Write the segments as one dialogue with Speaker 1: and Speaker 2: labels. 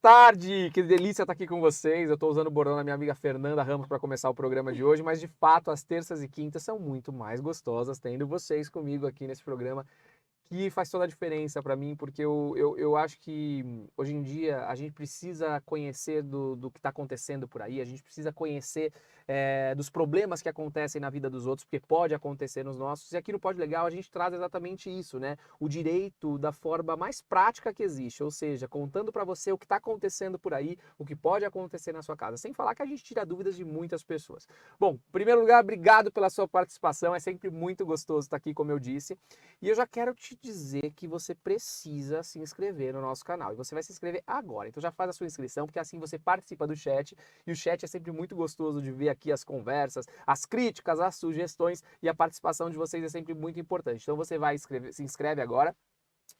Speaker 1: tarde! Que delícia estar aqui com vocês. Eu estou usando o bordão da minha amiga Fernanda Ramos para começar o programa de hoje, mas de fato as terças e quintas são muito mais gostosas tendo vocês comigo aqui nesse programa, que faz toda a diferença para mim, porque eu acho que hoje em dia a gente precisa conhecer do que está acontecendo por aí, a gente precisa conhecer dos problemas que acontecem na vida dos outros, porque pode acontecer nos nossos, e aqui no Pod Legal a gente traz exatamente isso, né? O direito da forma mais prática que existe, ou seja, contando para você o que está acontecendo por aí, o que pode acontecer na sua casa, sem falar que a gente tira dúvidas de muitas pessoas. Bom, em primeiro lugar, obrigado pela sua participação, é sempre muito gostoso estar aqui, como eu disse, e eu já quero te dizer que você precisa se inscrever no nosso canal. E você vai se inscrever agora. Então já faz a sua inscrição, porque assim você participa do chat. E o chat é sempre muito gostoso de ver aqui as conversas, as críticas, as sugestões. E a participação de vocês é sempre muito importante. Então você vai se inscreve agora.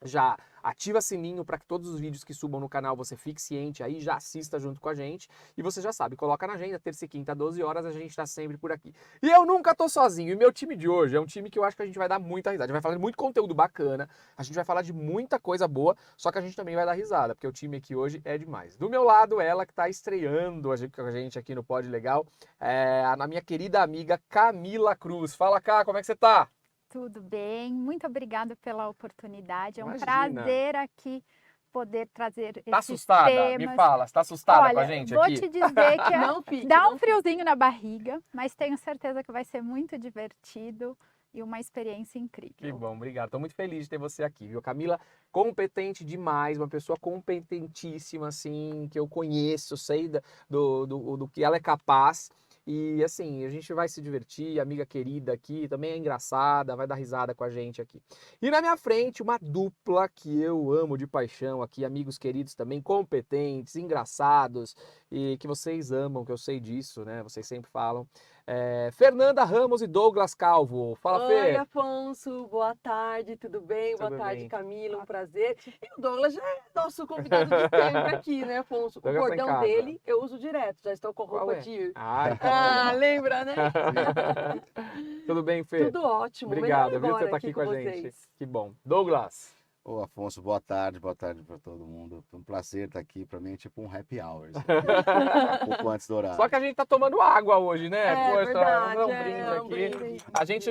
Speaker 1: Já ativa sininho para que todos os vídeos que subam no canal você fique ciente aí, já assista junto com a gente. E você já sabe, coloca na agenda, terça e quinta, 12 horas, a gente está sempre por aqui. E eu nunca tô sozinho, e meu time de hoje é um time que eu acho que a gente vai dar muita risada. A gente vai falar de muito conteúdo bacana, a gente vai falar de muita coisa boa, só que a gente também vai dar risada, porque o time aqui hoje é demais. Do meu lado, ela que está estreando com a gente aqui no Pod Legal, a minha querida amiga Camila Cruz. Fala, Cá, como é que você tá?
Speaker 2: Tudo bem, muito obrigada pela oportunidade. É um
Speaker 1: Imagina.
Speaker 2: prazer aqui poder trazer
Speaker 1: Tá
Speaker 2: esses
Speaker 1: assustada?
Speaker 2: temas.
Speaker 1: Me fala, você tá assustada com a
Speaker 2: Olha,
Speaker 1: gente
Speaker 2: vou
Speaker 1: aqui?
Speaker 2: te dizer que
Speaker 3: Não fique,
Speaker 2: dá
Speaker 3: não
Speaker 2: um friozinho na barriga, mas tenho certeza que vai ser muito divertido e uma experiência
Speaker 1: Que
Speaker 2: incrível.
Speaker 1: bom, obrigado. Tô muito feliz de ter você aqui, viu? Camila, competente demais, uma pessoa competentíssima, assim, que eu conheço, sei do que ela é capaz. E assim, a gente vai se divertir, amiga querida aqui, também é engraçada, vai dar risada com a gente aqui. E na minha frente, uma dupla que eu amo de paixão aqui, amigos queridos também, competentes, engraçados, e que vocês amam, que eu sei disso, né? Vocês sempre falam. Fernanda Ramos e Douglas Calvo. Fala,
Speaker 3: Oi,
Speaker 1: Fê!
Speaker 3: Afonso, boa tarde, tudo bem? Boa
Speaker 1: Tudo
Speaker 3: tarde,
Speaker 1: bem?
Speaker 3: Camila, um prazer. E o Douglas já é nosso convidado de sempre aqui, né, Afonso? O
Speaker 1: Douglas tá em
Speaker 3: bordão
Speaker 1: casa.
Speaker 3: dele eu uso direto, já estou com
Speaker 1: Qual
Speaker 3: roupa
Speaker 1: é?
Speaker 3: de...
Speaker 1: Ah, então.
Speaker 3: Ah, lembra, né?
Speaker 1: Tudo bem, Fê?
Speaker 3: Tudo ótimo, melhor
Speaker 1: Obrigado, viu, por você
Speaker 3: agora
Speaker 1: estar
Speaker 3: aqui
Speaker 1: aqui com
Speaker 3: com
Speaker 1: a gente.
Speaker 3: vocês.
Speaker 1: Que bom. Douglas.
Speaker 4: Ô, Afonso, boa tarde para todo mundo. Foi um prazer estar aqui. Para mim é tipo um happy hour, isso aqui. Um pouco antes do horário.
Speaker 1: Só que a gente tá tomando água hoje, né?
Speaker 3: É
Speaker 1: Poxa,
Speaker 3: verdade,
Speaker 1: vamos dar um brinde
Speaker 3: um
Speaker 1: aqui.
Speaker 3: brinde.
Speaker 1: A gente,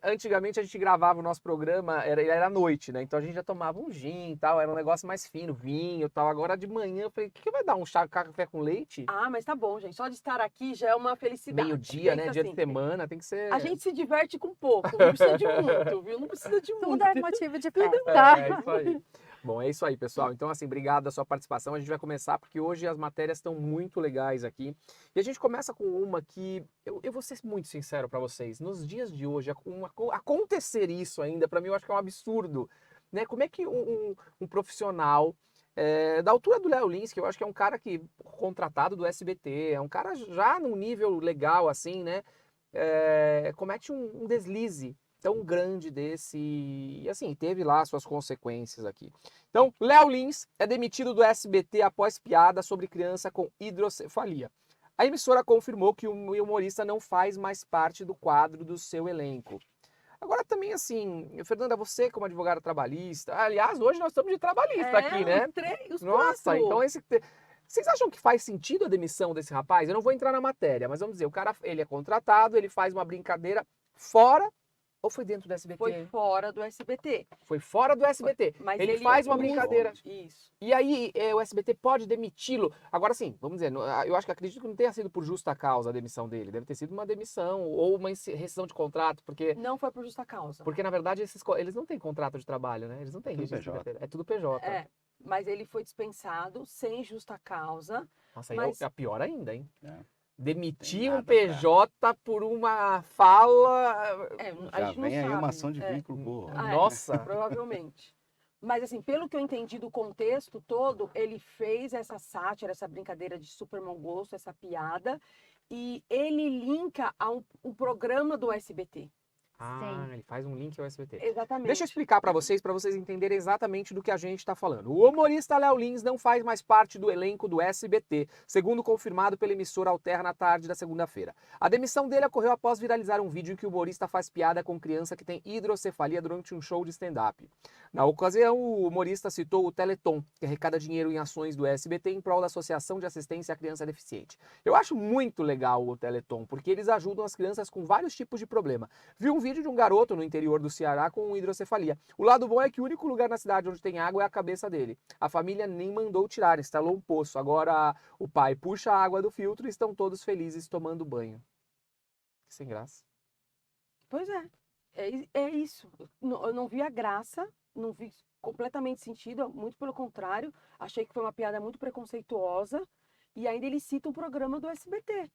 Speaker 1: antigamente a gente gravava o nosso programa, era à noite, né? Então a gente já tomava um gin e tal, era um negócio mais fino, vinho e tal. Agora de manhã eu falei, o que vai dar? Um chá, café com leite?
Speaker 3: Ah, mas tá bom, gente. Só de estar aqui já é uma felicidade.
Speaker 1: Meio-dia, né?
Speaker 3: Pensa
Speaker 1: Dia de
Speaker 3: assim,
Speaker 1: semana, tem que ser...
Speaker 3: a gente se diverte com pouco, não precisa de muito, viu? Não precisa de
Speaker 2: Tudo
Speaker 3: muito.
Speaker 2: é motivo de
Speaker 3: Tudo
Speaker 2: festa.
Speaker 1: É isso aí. Bom, é isso aí, pessoal. Então, assim, obrigado da sua participação. A gente vai começar porque hoje as matérias estão muito legais aqui. E a gente começa com uma que eu vou ser muito sincero para vocês. Nos dias de hoje, acontecer isso ainda, para mim, eu acho que é um absurdo. Né? Como é que um profissional da altura do Léo Lins, que eu acho que é um cara que contratado do SBT, é um cara já num nível legal, assim, né? Comete um deslize tão grande desse e assim, teve lá suas consequências aqui. Então, Léo Lins é demitido do SBT após piada sobre criança com hidrocefalia. A emissora confirmou que o humorista não faz mais parte do quadro do seu elenco. Agora também assim, Fernanda, você como advogada trabalhista, aliás, hoje nós estamos de trabalhista aqui, né?
Speaker 3: Os
Speaker 1: Nossa,
Speaker 3: quatro.
Speaker 1: então vocês acham que faz sentido a demissão desse rapaz? Eu não vou entrar na matéria, mas vamos dizer, o cara, ele é contratado, ele faz uma brincadeira fora ou foi dentro do SBT?
Speaker 3: Foi fora do SBT.
Speaker 1: Foi fora do SBT.
Speaker 3: Mas
Speaker 1: Ele faz uma
Speaker 4: usa.
Speaker 1: brincadeira.
Speaker 3: Isso.
Speaker 1: E aí o SBT pode demiti-lo. Agora sim, vamos dizer, eu acho que acredito que não tenha sido por justa causa a demissão dele. Deve ter sido uma demissão ou uma rescisão de contrato, porque
Speaker 3: Não foi por justa causa.
Speaker 1: na verdade eles não têm contrato de trabalho, né? Eles não têm
Speaker 4: tudo
Speaker 1: registro de
Speaker 4: PJ.
Speaker 1: carteira. É tudo PJ.
Speaker 3: É, mas ele foi dispensado sem justa causa.
Speaker 1: Nossa, aí
Speaker 3: Mas-
Speaker 1: é pior ainda, hein?
Speaker 4: É.
Speaker 1: Demitir
Speaker 4: Tem
Speaker 1: um
Speaker 4: nada
Speaker 1: PJ por uma fala.
Speaker 3: A
Speaker 4: Já
Speaker 3: gente não
Speaker 4: vem aí
Speaker 3: sabe.
Speaker 4: uma ação de
Speaker 3: É,
Speaker 4: vínculo boa.
Speaker 3: Ah, é.
Speaker 1: Nossa!
Speaker 3: provavelmente. Mas assim, pelo que eu entendi do contexto todo, ele fez essa sátira, essa brincadeira de super mau gosto, essa piada, e ele linka ao programa do SBT.
Speaker 1: Ah, ele faz um link ao SBT.
Speaker 3: Exatamente.
Speaker 1: Deixa eu explicar para vocês entenderem exatamente do que a gente está falando. O humorista Léo Lins não faz mais parte do elenco do SBT, segundo confirmado pela emissora Alter na tarde da segunda-feira. A demissão dele ocorreu após viralizar um vídeo em que o humorista faz piada com criança que tem hidrocefalia durante um show de stand-up. Na ocasião, o humorista citou o Teleton, que arrecada dinheiro em ações do SBT em prol da Associação de Assistência à Criança Deficiente. Eu acho muito legal o Teleton, porque eles ajudam as crianças com vários tipos de problema. Vi um vídeo de um garoto no interior do Ceará com hidrocefalia. O lado bom é que o único lugar na cidade onde tem água é a cabeça dele. A família nem mandou tirar, instalou um poço. Agora o pai puxa a água do filtro e estão todos felizes tomando banho. Que sem graça.
Speaker 3: Pois é. É isso. Eu não vi a graça, não vi completamente sentido, muito pelo contrário. Achei que foi uma piada muito preconceituosa. E ainda ele cita um programa do SBT.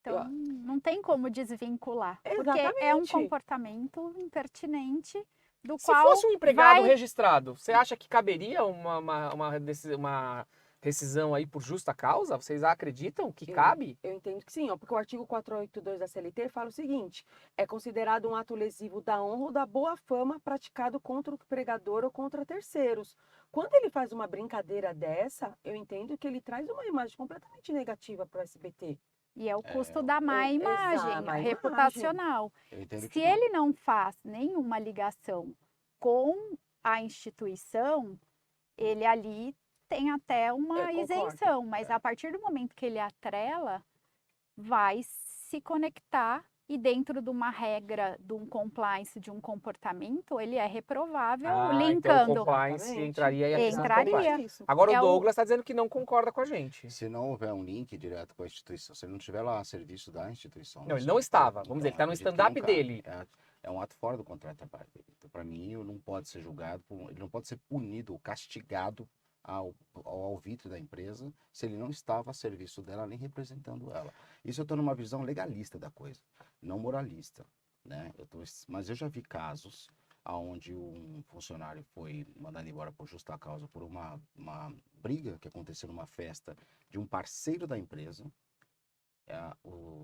Speaker 2: Então, não tem como desvincular. Porque
Speaker 3: Exatamente.
Speaker 2: é um comportamento impertinente do
Speaker 1: Se
Speaker 2: qual
Speaker 1: fosse um empregado
Speaker 2: vai...
Speaker 1: registrado, você acha que caberia uma rescisão aí por justa causa? Vocês acreditam que cabe?
Speaker 3: Eu entendo que sim, ó, porque o artigo 482 da CLT fala o seguinte: é considerado um ato lesivo da honra ou da boa fama praticado contra o empregador ou contra terceiros. Quando ele faz uma brincadeira dessa, eu entendo que ele traz uma imagem completamente negativa para o SBT.
Speaker 2: E é o custo da má imagem,
Speaker 3: má imagem.
Speaker 2: reputacional.
Speaker 4: Eu entendo
Speaker 2: Se
Speaker 4: que
Speaker 2: ele não faz nenhuma ligação com a instituição, ele ali tem até uma
Speaker 3: Eu concordo.
Speaker 2: isenção, mas a partir do momento que ele atrela, vai se conectar e dentro de uma regra, de um compliance, de um comportamento, ele é reprovável,
Speaker 1: Então o
Speaker 2: linkando.
Speaker 1: compliance
Speaker 3: Exatamente.
Speaker 1: entraria aí a questão do
Speaker 2: Entraria.
Speaker 1: compliance.
Speaker 3: Isso.
Speaker 1: Agora
Speaker 2: É
Speaker 1: o
Speaker 2: o-
Speaker 1: Douglas está dizendo que não concorda com a gente.
Speaker 4: se não houver um link direto com a instituição, se ele não tiver lá a serviço da instituição.
Speaker 1: Não, ele não estava. Vamos dizer, ele está no
Speaker 4: acredito que
Speaker 1: stand-up
Speaker 4: não cabe.
Speaker 1: dele.
Speaker 4: É um ato fora do contrato de trabalho dele. Então, para mim, ele não pode ser julgado, ele não pode ser punido ou castigado ao alvitre da empresa se ele não estava a serviço dela nem representando ela. Isso eu estou numa visão legalista da coisa, não moralista, né? Mas eu já vi casos onde um funcionário foi mandado embora por justa causa por uma briga que aconteceu numa festa de um parceiro da empresa. A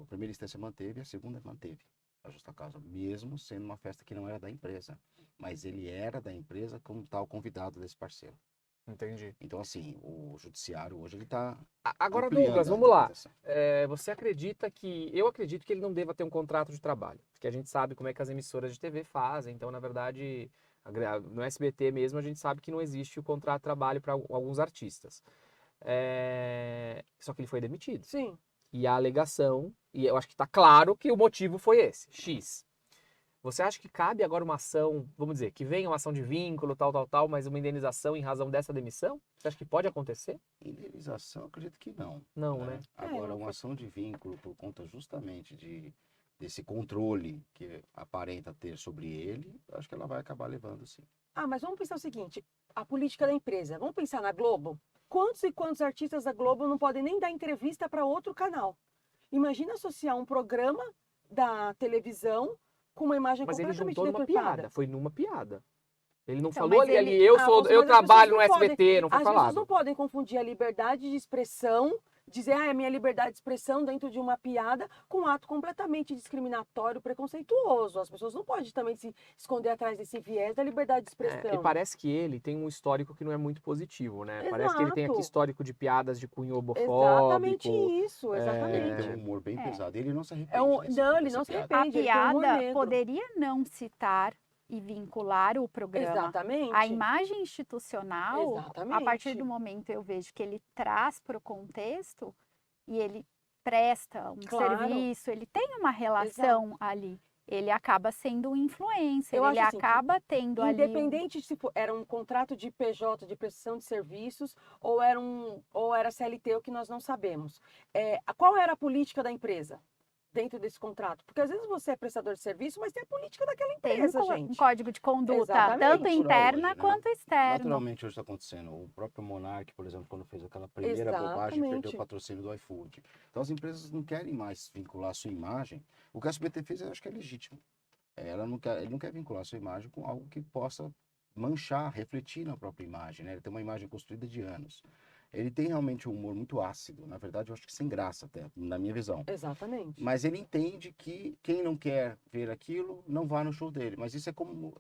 Speaker 4: primeira instância manteve, a segunda manteve a justa causa, mesmo sendo uma festa que não era da empresa, mas ele era da empresa como tal convidado desse parceiro.
Speaker 1: Entendi.
Speaker 4: Então, assim, o judiciário hoje ele está
Speaker 1: Agora, Douglas, vamos lá. Você acredita que... Eu acredito que ele não deva ter um contrato de trabalho. Porque a gente sabe como é que as emissoras de TV fazem. Então, na verdade, no SBT mesmo, a gente sabe que não existe o contrato de trabalho para alguns artistas. Só que ele foi demitido.
Speaker 3: Sim.
Speaker 1: E a alegação... E eu acho que está claro que o motivo foi esse. X. Você acha que cabe agora uma ação, vamos dizer, que venha uma ação de vínculo, tal, mas uma indenização em razão dessa demissão? Você acha que pode acontecer?
Speaker 4: Indenização, eu acredito que não.
Speaker 1: Não, né?
Speaker 4: Agora, uma ação de vínculo por conta justamente desse controle que aparenta ter sobre ele, eu acho que ela vai acabar levando, sim.
Speaker 3: Ah, mas vamos pensar o seguinte: a política da empresa. Vamos pensar na Globo? Quantos e quantos artistas da Globo não podem nem dar entrevista para outro canal? Imagina associar um programa da televisão com uma imagem
Speaker 1: Mas ele
Speaker 3: completamente
Speaker 1: juntou numa
Speaker 3: deturpada.
Speaker 1: piada, foi numa piada. Ele não
Speaker 2: Então,
Speaker 1: falou
Speaker 2: mas
Speaker 1: ali,
Speaker 2: ele-
Speaker 1: eu
Speaker 3: Afonso,
Speaker 1: eu
Speaker 3: mas as
Speaker 1: trabalho no
Speaker 3: pessoas não
Speaker 1: SBT, não foi
Speaker 3: As pessoas
Speaker 1: falado.
Speaker 3: não podem confundir a liberdade de expressão, dizer, é minha liberdade de expressão dentro de uma piada, com um ato completamente discriminatório, preconceituoso. As pessoas não podem também se esconder atrás desse viés da liberdade de expressão.
Speaker 1: E parece que ele tem um histórico que não é muito positivo, né? Parece que ele tem aqui
Speaker 3: Exato.
Speaker 1: histórico de piadas de cunho
Speaker 3: Exatamente
Speaker 1: homofóbico.
Speaker 3: isso,
Speaker 4: Ele
Speaker 3: exatamente.
Speaker 4: tem um humor bem pesado. Ele não se arrepende.
Speaker 3: Não,
Speaker 4: dessa
Speaker 3: ele não se
Speaker 4: piada.
Speaker 2: A
Speaker 3: arrepende. ele tem um humor
Speaker 2: piada
Speaker 3: negro.
Speaker 2: poderia não citar e vincular o programa.
Speaker 3: Exatamente.
Speaker 2: A imagem institucional, a
Speaker 3: Exatamente.
Speaker 2: partir do momento eu vejo que ele traz para o contexto e ele presta um
Speaker 3: Claro.
Speaker 2: serviço, ele tem uma relação ali. Ele acaba sendo um influencer,
Speaker 3: Eu
Speaker 2: ele
Speaker 3: acho assim, que
Speaker 2: acaba tendo ali.
Speaker 3: Independente se era um contrato de PJ, de prestação de serviços, ou era CLT, o que nós não sabemos. Qual era a política da empresa dentro desse contrato? Porque às vezes você é prestador de serviço, mas tem a política daquela
Speaker 2: Tem
Speaker 3: empresa,
Speaker 2: um
Speaker 3: gente.
Speaker 2: código de conduta,
Speaker 3: Exatamente.
Speaker 2: tanto
Speaker 4: Natural
Speaker 2: interna
Speaker 4: hoje, né?
Speaker 2: quanto externo.
Speaker 4: Naturalmente hoje está acontecendo. O próprio Monark, por exemplo, quando fez aquela primeira bobagem, perdeu
Speaker 3: Exatamente.
Speaker 4: o patrocínio do iFood. Então as empresas não querem mais vincular a sua imagem. O que a SBT fez, eu acho que é legítimo. Ele não quer vincular a sua imagem com algo que possa manchar, refletir na própria imagem, né? Ele tem uma imagem construída de anos. Ele tem realmente um humor muito ácido. Na verdade, eu acho que sem graça até, na minha visão.
Speaker 3: Exatamente.
Speaker 4: Mas ele entende que quem não quer ver aquilo, não vá no show dele. Mas isso é como...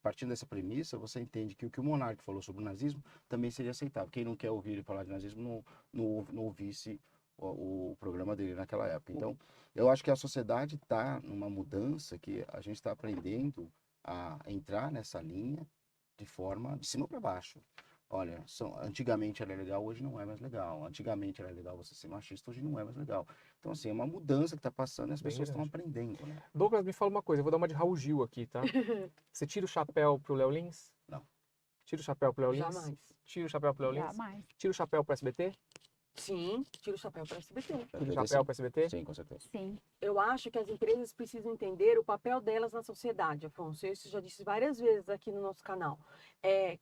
Speaker 4: partindo dessa premissa, você entende que o que o Monark falou sobre o nazismo também seria aceitável. Quem não quer ouvir ele falar de nazismo, não ouvisse o programa dele naquela época. Então, eu acho que a sociedade está numa mudança que a gente está aprendendo a entrar nessa linha de forma de cima para baixo. Olha, antigamente era legal, hoje não é mais legal. Antigamente era legal você ser machista, hoje não é mais legal. Então, assim, é uma mudança que está passando e as
Speaker 1: Bem
Speaker 4: pessoas estão
Speaker 1: verdade.
Speaker 4: aprendendo, né?
Speaker 1: Douglas, me fala uma coisa, eu vou dar uma de Raul Gil aqui, tá? Você tira o chapéu pro Léo Lins?
Speaker 4: Não.
Speaker 1: Tira o chapéu pro Léo Lins?
Speaker 3: Jamais.
Speaker 1: Tira o chapéu pro Léo Lins?
Speaker 2: Jamais.
Speaker 1: Tira o chapéu pro SBT?
Speaker 3: Sim, tira o chapéu para SBT.
Speaker 1: Tira o chapéu pro SBT?
Speaker 4: Sim, com certeza.
Speaker 2: Sim.
Speaker 3: Eu acho que as empresas precisam entender o papel delas na sociedade, Afonso. Isso eu já disse várias vezes aqui no nosso canal.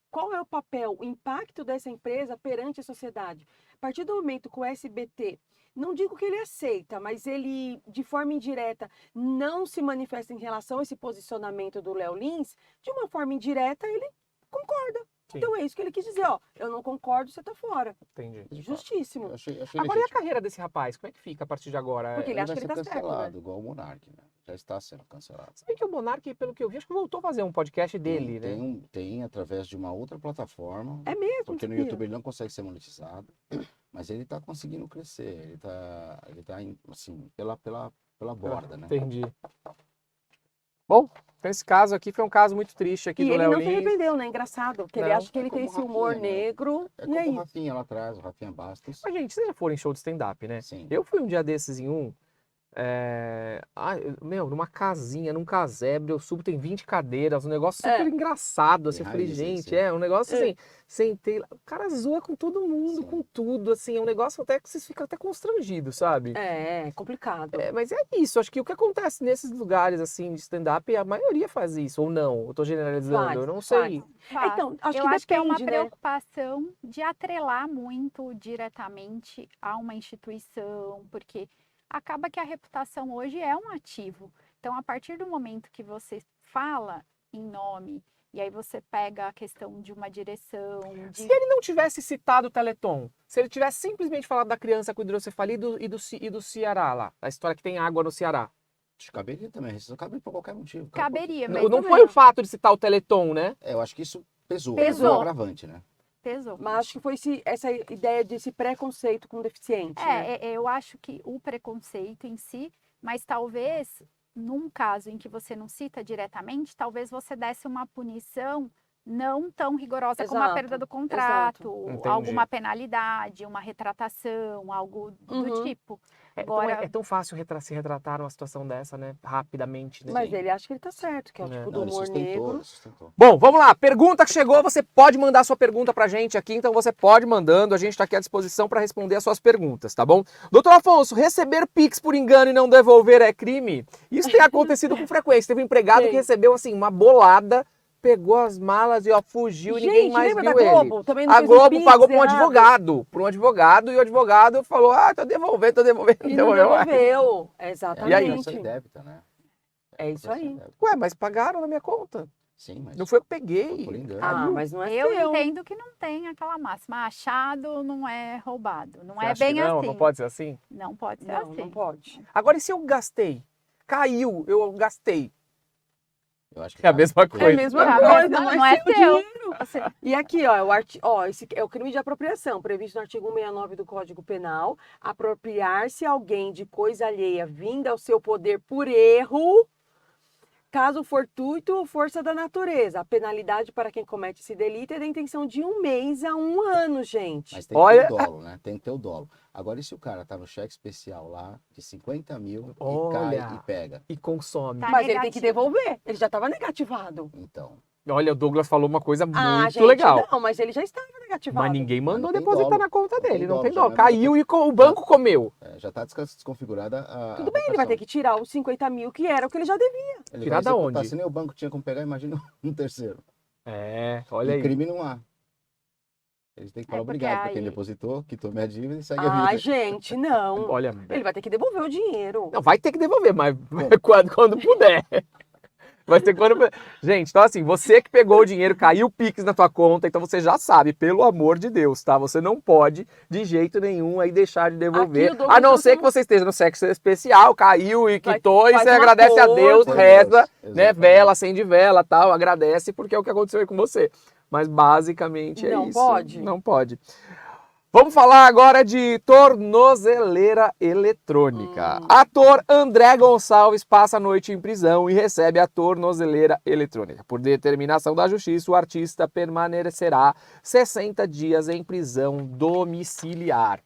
Speaker 3: Qual é o papel, o impacto dessa empresa perante a sociedade? A partir do momento que o SBT, não digo que ele aceita, mas ele, de forma indireta, não se manifesta em relação a esse posicionamento do Léo Lins, de uma forma indireta, ele concorda.
Speaker 1: Sim.
Speaker 3: Então é isso que ele quis dizer, ó. Eu não concordo, você tá fora.
Speaker 1: Entendi.
Speaker 3: Justíssimo.
Speaker 4: Eu achei
Speaker 1: Agora, e a
Speaker 4: legítimo.
Speaker 1: carreira desse rapaz? Como é que fica a partir de agora?
Speaker 3: Porque ele
Speaker 4: Ele
Speaker 3: acha
Speaker 4: vai
Speaker 3: que
Speaker 4: ser
Speaker 3: ele tá certo,
Speaker 4: cancelado,
Speaker 3: né?
Speaker 4: igual o Monark, né? Já está sendo cancelado.
Speaker 1: Se bem que o Monark, pelo que eu vi, acho que voltou a fazer um podcast dele, né?
Speaker 4: Tem através de uma outra plataforma,
Speaker 3: É mesmo,
Speaker 4: porque no
Speaker 3: sabia?
Speaker 4: YouTube ele não consegue ser monetizado, mas ele está conseguindo crescer, ele tá assim, pela borda, né?
Speaker 1: Entendi. Bom, então esse caso aqui foi um caso muito triste aqui
Speaker 3: E
Speaker 1: do
Speaker 3: ele
Speaker 1: Léo
Speaker 3: não se
Speaker 1: Lins.
Speaker 3: arrependeu, né? Engraçado. Porque ele
Speaker 1: Não,
Speaker 3: acha que ele
Speaker 4: como
Speaker 3: tem esse
Speaker 4: Rafinha,
Speaker 3: humor
Speaker 4: né?
Speaker 3: negro.
Speaker 4: É
Speaker 3: E
Speaker 4: como
Speaker 3: é
Speaker 4: o
Speaker 3: isso.
Speaker 4: Rafinha lá atrás, o Rafinha Bastos.
Speaker 1: Mas, gente, vocês já foram em show de stand-up, né?
Speaker 4: Sim.
Speaker 1: Eu fui um dia desses em um. Numa casinha, num casebre, eu subo, tem 20 cadeiras, um negócio super engraçado, assim,
Speaker 4: Tem
Speaker 1: eu falei,
Speaker 4: raiz,
Speaker 1: gente,
Speaker 4: sim.
Speaker 1: um negócio assim, sentei lá, o cara zoa com todo mundo,
Speaker 4: Sim.
Speaker 1: com tudo, assim, é um negócio até que vocês ficam até constrangidos, sabe?
Speaker 3: É complicado.
Speaker 1: Mas é isso, acho que o que acontece nesses lugares, assim, de stand-up, a maioria faz isso, ou não, eu tô generalizando,
Speaker 3: Faz,
Speaker 1: eu não sei.
Speaker 2: Faz.
Speaker 3: Então, acho
Speaker 2: Eu
Speaker 3: que
Speaker 2: acho que é uma
Speaker 3: depende, né?
Speaker 2: preocupação de atrelar muito diretamente a uma instituição, porque acaba que a reputação hoje é um ativo. Então, a partir do momento que você fala em nome, e aí você pega a questão de uma direção, de...
Speaker 1: Se ele não tivesse citado o Teleton, se ele tivesse simplesmente falado da criança com hidrocefalia e do Ceará lá, a história que tem água no Ceará.
Speaker 4: Acho que caberia também, isso cabe por qualquer motivo.
Speaker 2: Caberia, mas
Speaker 1: Não foi o fato de citar o Teleton, né?
Speaker 4: Eu acho que isso pesou,
Speaker 2: Pesou.
Speaker 4: é um agravante, né?
Speaker 2: pesou.
Speaker 3: Mas acho que foi essa ideia desse preconceito com deficiente, né?
Speaker 2: Eu acho que o preconceito em si, mas talvez, num caso em que você não cita diretamente, talvez você desse uma punição não tão rigorosa como a
Speaker 3: Exato,
Speaker 2: perda do contrato,
Speaker 1: Entendi.
Speaker 2: alguma penalidade, uma retratação, algo do
Speaker 3: Uhum.
Speaker 2: tipo.
Speaker 1: Agora,
Speaker 2: Agora,
Speaker 1: é tão fácil se retratar numa situação dessa, né? Rapidamente, né?
Speaker 3: Mas
Speaker 4: Sim.
Speaker 3: ele acha que ele tá certo, que é o
Speaker 1: É.
Speaker 3: tipo do
Speaker 4: Não, ele
Speaker 3: humor negro.
Speaker 4: ele sustentou.
Speaker 1: Bom, vamos lá. Pergunta que chegou, você pode mandar sua pergunta pra gente aqui, então você pode mandando, a gente tá aqui à disposição para responder as suas perguntas, tá bom? Doutor Afonso, receber Pix por engano e não devolver é crime? Isso tem acontecido com frequência. Teve um empregado
Speaker 3: Sim.
Speaker 1: que recebeu, assim, uma bolada, pegou as malas e ó, fugiu e ninguém
Speaker 3: Gente,
Speaker 1: mais
Speaker 3: lembra
Speaker 1: viu
Speaker 3: da Globo?
Speaker 1: ele.
Speaker 3: Também não
Speaker 1: A
Speaker 3: fez um
Speaker 1: Globo
Speaker 3: Pix
Speaker 1: pagou para um
Speaker 3: errado.
Speaker 1: advogado, e o advogado falou, tô devolvendo.
Speaker 3: E não devolveu.
Speaker 1: E aí?
Speaker 3: Exatamente.
Speaker 4: Isso débita, né?
Speaker 3: É isso aí.
Speaker 4: débita.
Speaker 1: Ué, mas pagaram na minha conta.
Speaker 4: Sim, mas
Speaker 1: Não foi eu que
Speaker 4: foi
Speaker 1: peguei.
Speaker 4: por engano.
Speaker 3: Ah, mas não é
Speaker 2: eu
Speaker 3: seu.
Speaker 2: entendo que não tem aquela máxima, achado não é roubado. Não
Speaker 1: Você
Speaker 2: é
Speaker 1: acha que
Speaker 2: bem
Speaker 1: não?
Speaker 2: assim.
Speaker 1: Não pode ser assim?
Speaker 2: Não pode ser
Speaker 3: Não,
Speaker 2: assim.
Speaker 3: não pode.
Speaker 1: Agora, e se eu gastei? Caiu, eu gastei.
Speaker 4: Eu acho
Speaker 1: É a mesma coisa.
Speaker 3: É a mesma
Speaker 2: Ah,
Speaker 3: coisa,
Speaker 2: mas
Speaker 3: não é seu
Speaker 2: seu.
Speaker 3: dinheiro.
Speaker 2: Você-
Speaker 3: E aqui, esse é o crime de apropriação, previsto no artigo 169 do Código Penal. Apropriar-se alguém de coisa alheia vinda ao seu poder por erro, caso fortuito ou força da natureza. A penalidade para quem comete esse delito é da intenção de 1 mês a 1 ano, gente.
Speaker 4: Mas tem
Speaker 1: Olha-
Speaker 4: que ter o dolo, né? Tem que ter o dolo. Agora, e se o cara tá no cheque especial lá, de 50 mil, e
Speaker 1: Olha.
Speaker 4: cai e pega?
Speaker 1: E consome.
Speaker 2: Tá.
Speaker 3: Mas ele tem que
Speaker 2: negativo.
Speaker 3: devolver. Ele já estava negativado.
Speaker 4: Então,
Speaker 1: Olha, o Douglas falou uma coisa muito
Speaker 3: Gente,
Speaker 1: legal.
Speaker 3: não, mas ele já estava negativado.
Speaker 1: Mas ninguém mandou
Speaker 4: não tem
Speaker 1: depositar
Speaker 4: dolo.
Speaker 1: na conta
Speaker 4: Não tem
Speaker 1: dele, não
Speaker 4: dolo,
Speaker 1: tem
Speaker 4: já
Speaker 1: dó.
Speaker 4: vai
Speaker 1: Caiu e o banco comeu.
Speaker 4: já tá desconfigurada a
Speaker 3: Tudo bem, ele vai ter que tirar os 50 mil, que era o que ele já devia.
Speaker 1: Tirar da onde?
Speaker 4: Se nem o banco tinha como pegar, imagina um terceiro.
Speaker 1: Olha
Speaker 4: E
Speaker 1: aí.
Speaker 4: crime não há. Eles têm que falar
Speaker 2: porque
Speaker 4: obrigado para quem
Speaker 2: aí-
Speaker 4: depositou, quitou minha dívida e segue a
Speaker 3: Ai,
Speaker 4: vida.
Speaker 3: gente, não.
Speaker 1: Olha,
Speaker 3: Ele vai ter que devolver o dinheiro.
Speaker 1: não, vai ter que devolver, mas quando puder. Vai ser quando... Gente, então assim, você que pegou o dinheiro, caiu o Pix na tua conta, então você já sabe, pelo amor de Deus, tá? Você não pode, de jeito nenhum, aí deixar de devolver.
Speaker 3: Aqui o Douglas
Speaker 1: A não
Speaker 3: trouxe
Speaker 1: ser que você esteja no sexo especial, caiu e
Speaker 3: Vai-
Speaker 1: quitou, e
Speaker 3: faz
Speaker 1: você
Speaker 3: um
Speaker 1: agradece a Deus,
Speaker 3: acordo.
Speaker 1: reza, né?
Speaker 4: Exatamente.
Speaker 1: Vela, acende vela, tal, agradece, porque é o que aconteceu aí com você. Mas basicamente é
Speaker 3: Não
Speaker 1: isso.
Speaker 3: pode?
Speaker 1: Não pode. Vamos falar agora de tornozeleira eletrônica. Ator André Gonçalves passa a noite em prisão e recebe a tornozeleira eletrônica. Por determinação da justiça, o artista permanecerá 60 dias em prisão domiciliar.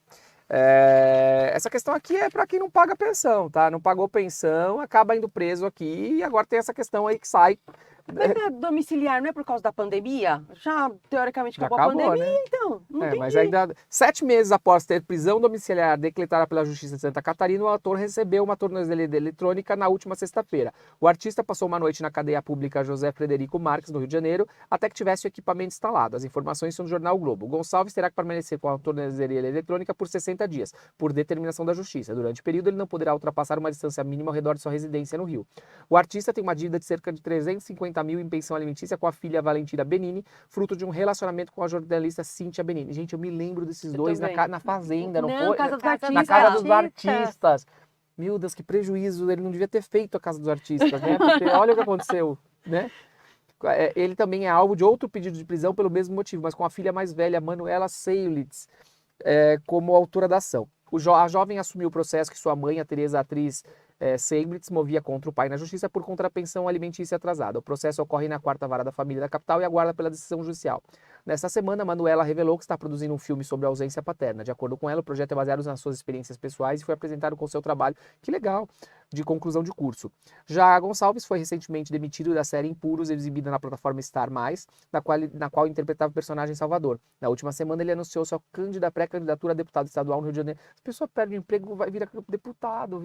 Speaker 1: Essa questão aqui é para quem não paga pensão, tá? Não pagou pensão, acaba indo preso aqui e agora tem essa questão aí que sai.
Speaker 3: Mas é domiciliar, não é por causa da pandemia? Já, teoricamente,
Speaker 1: Já
Speaker 3: acabou a
Speaker 1: acabou,
Speaker 3: pandemia,
Speaker 1: né?
Speaker 3: então. Não tem
Speaker 1: Mas
Speaker 3: que-
Speaker 1: ainda 7 meses após ter prisão domiciliar decretada pela Justiça de Santa Catarina, o ator recebeu uma tornozeleira eletrônica na última sexta-feira. O artista passou uma noite na cadeia pública José Frederico Marques, no Rio de Janeiro, até que tivesse o equipamento instalado. As informações são do jornal o Globo. Gonçalves terá que permanecer com a tornozeleira eletrônica por 60 dias, por determinação da Justiça. Durante o período, ele não poderá ultrapassar uma distância mínima ao redor de sua residência no Rio. O artista tem uma dívida de cerca de 350 mil em pensão alimentícia com a filha Valentina Benini, fruto de um relacionamento com a jornalista Cíntia Benini. Gente, eu me lembro desses
Speaker 3: Eu
Speaker 1: dois
Speaker 3: também.
Speaker 1: na Fazenda, não
Speaker 3: Não,
Speaker 1: foi?
Speaker 3: Casa dos
Speaker 2: Na
Speaker 3: Artistas.
Speaker 1: Na Casa dos
Speaker 2: Artistas.
Speaker 1: Artistas. Meu Deus, que prejuízo. Ele não devia ter feito a Casa dos Artistas, né? Porque olha o que aconteceu, né? Ele também é alvo de outro pedido de prisão pelo mesmo motivo, mas com a filha mais velha, Manuela Seilitz, como autora da ação. A jovem assumiu o processo que sua mãe, a Teresa atriz Seilitz, movia contra o pai na justiça por contrapensão alimentícia atrasada. O processo ocorre na 4ª Vara da Família da capital e aguarda pela decisão judicial. Nesta semana, Manuela revelou que está produzindo um filme sobre a ausência paterna. De acordo com ela, o projeto é baseado nas suas experiências pessoais e foi apresentado com seu trabalho, que legal, de conclusão de curso. Já Gonçalves foi recentemente demitido da série Impuros, exibida na plataforma Star+, na qual interpretava o personagem Salvador. Na última semana, ele anunciou sua pré-candidatura a deputado estadual no Rio de Janeiro. As pessoas perdem o emprego, vai virar deputado,